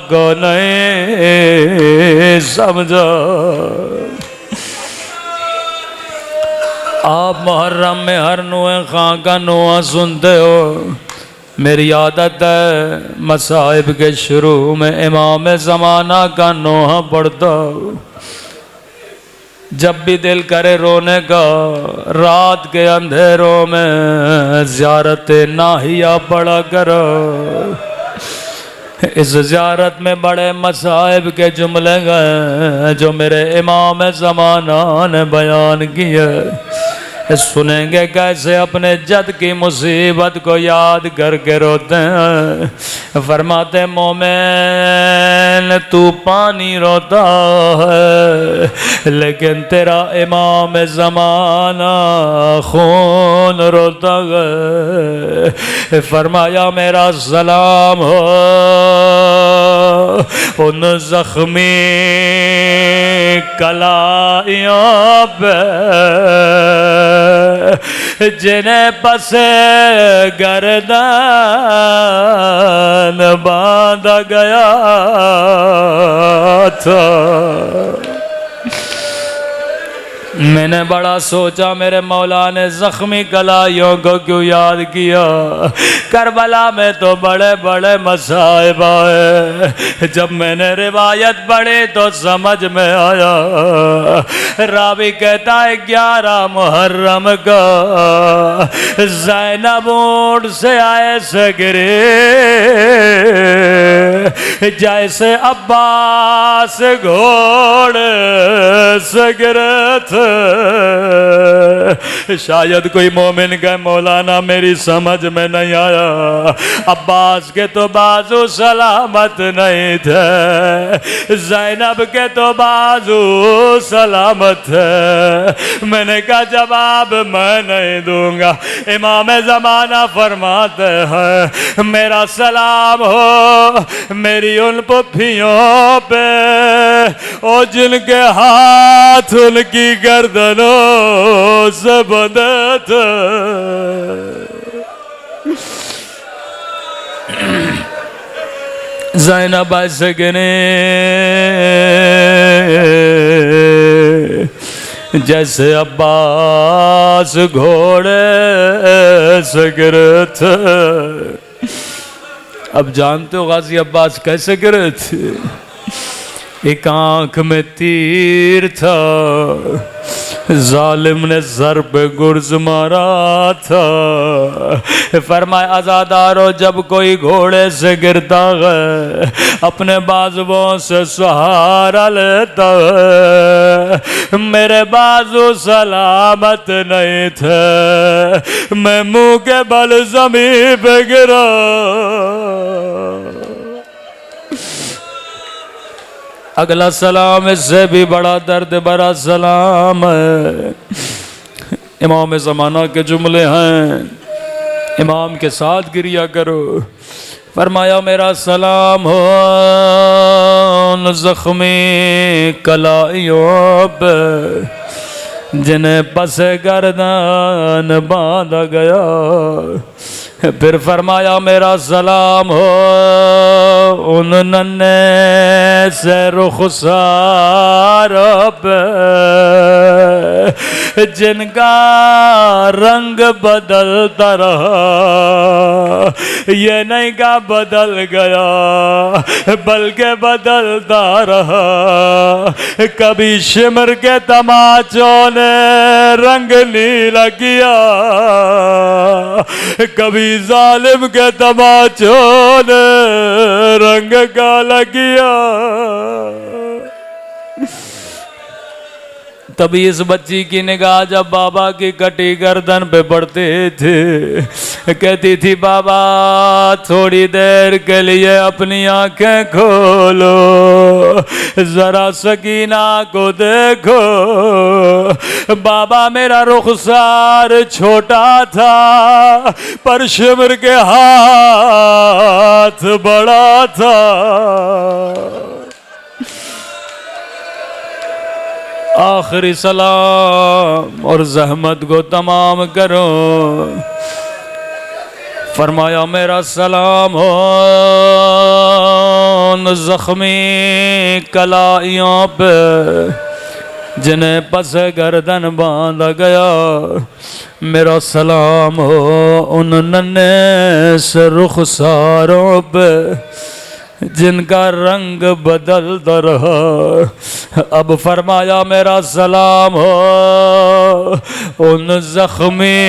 کو نہیں سمجھا۔ آپ محرم میں ہر نوے خاں کا نوہ سنتے ہو، میری عادت ہے مصائب کے شروع میں امام زمانہ کا نوحہ پڑھتا ہوں۔ جب بھی دل کرے رونے کا رات کے اندھیروں میں زیارت ناہیہ پڑھا کرو، اس زیارت میں بڑے مصائب کے جملے گئے جو میرے امام زمانہ نے بیان کیے۔ سنیں گے کیسے اپنے جد کی مصیبت کو یاد کر کے روتے ہیں۔ فرماتے مومن تو پانی روتا ہے لیکن تیرا امام زمانہ خون روتا ہے۔ فرمایا میرا سلام ہو ان زخمی کلائیوں پہ جنہیں پس گردن باندھا گیا تھا۔ میں نے بڑا سوچا میرے مولا نے زخمی کلائیوں کو کیوں یاد کیا۔ کربلا میں تو بڑے بڑے مصائب آئے، جب میں نے روایت پڑھی تو سمجھ میں آیا۔ راوی کہتا ہے 11 محرم کا زینب اونٹ سے ایسے گرے جیسے عباس گھوڑے سے گرے تھے۔ شاید کوئی مومن کہے مولانا میری سمجھ میں نہیں آیا، عباس کے تو بازو سلامت نہیں تھے، زینب کے تو بازو سلامت تھے۔ میں نے کہا جواب میں نہیں دوں گا۔ امام زمانہ فرماتے ہیں میرا سلام ہو میری ان پپھیوں پہ او جن کے ہاتھ ان کی گردنوں سے بندھے تھے۔ زینب ایسے گنے جیسے عباس گھوڑے سے گرے تھے۔ اب جانتے ہو غازی عباس کیسے گرے تھے؟ ایک آنکھ میں تیر تھا، ظالم نے سر پہ گرز مارا تھا۔ فرمایا عزادارو جب کوئی گھوڑے سے گرتا ہے اپنے بازوؤں سے سہارا لیتا ہے، میرے بازو سلامت نہیں تھے، میں منہ کے بل زمین پہ گرا۔ اگلا سلام اس سے بھی بڑا درد بھرا سلام ہے۔ امام زمانہ کے جملے ہیں، امام کے ساتھ گریا کرو۔ فرمایا میرا سلام ہو ان زخمی کلائیوں پہ جنہیں پس گردن باندھا گیا۔ پھر فرمایا میرا سلام ہو ان ننھے سے رخسار پہ جن کا رنگ بدلتا رہا، یہ نہیں کہ بدل گیا بلکہ بدلتا رہا۔ کبھی شمر کے تماچوں نے رنگ نیلا کیا، کبھی ظالم کے تماچوں نے رنگ کالا کیا۔ تبھی اس بچی کی نگاہ جب بابا کی کٹی گردن پہ پڑتے تھے، کہتی تھی بابا تھوڑی دیر کے لیے اپنی آنکھیں کھولو، ذرا سکینہ کو دیکھو۔ بابا میرا رخسار چھوٹا تھا پر شمر کے ہاتھ بڑا تھا۔ آخری سلام اور زحمت کو تمام کرو۔ فرمایا میرا سلام ہو ان زخمی کلائیوں پہ جنہیں پس گردن باندھا گیا۔ میرا سلام ہو ان ننھے سے رخساروں پہ جن کا رنگ بدلتا رہا۔ اب فرمایا میرا سلام ہو ان زخمی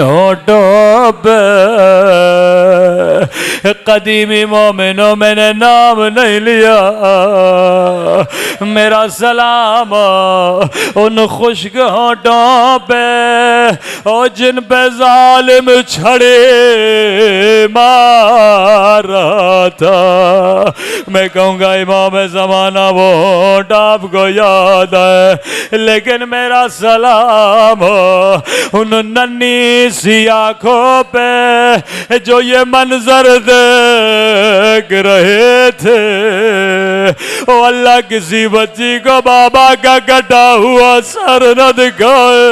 ہونٹوں پہ قدیمی مومنوں میں نے نام نہیں لیا، میرا سلام ان خشک ہونٹوں پہ اور جن پہ ظالم چھڑے مار رہا تھا۔ میں کہوں گا امام زمانہ وہ ہونٹ آپ کو یاد ہے، لیکن میرا سلام ان ننھی سی آنکھوں پہ جو یہ منظر دیکھ رہے تھے۔ او اللہ کسی بچی کو بابا کا کٹا ہوا سر نہ دکھائے۔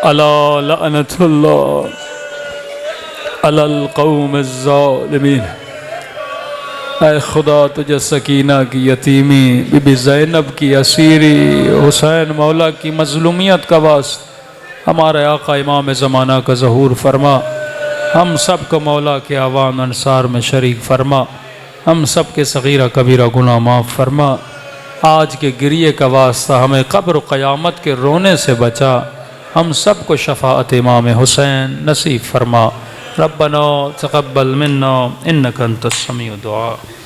الا لعنت اللہ علی القوم الظالمین۔ اے خدا تجھے سکینہ کی یتیمی، بی بی زینب کی اسیری، حسین مولا کی مظلومیت کا واسطہ ہمارے آقا امام زمانہ کا ظہور فرما، ہم سب کو مولا کے عوام انصار میں شریک فرما، ہم سب کے صغیرہ کبیرہ گناہ معاف فرما۔ آج کے گریے کا واسطہ ہمیں قبر و قیامت کے رونے سے بچا، ہم سب کو شفاعت امام حسین نصیب فرما۔ ربنا تقبل منا انک انت السمیع الدعاء۔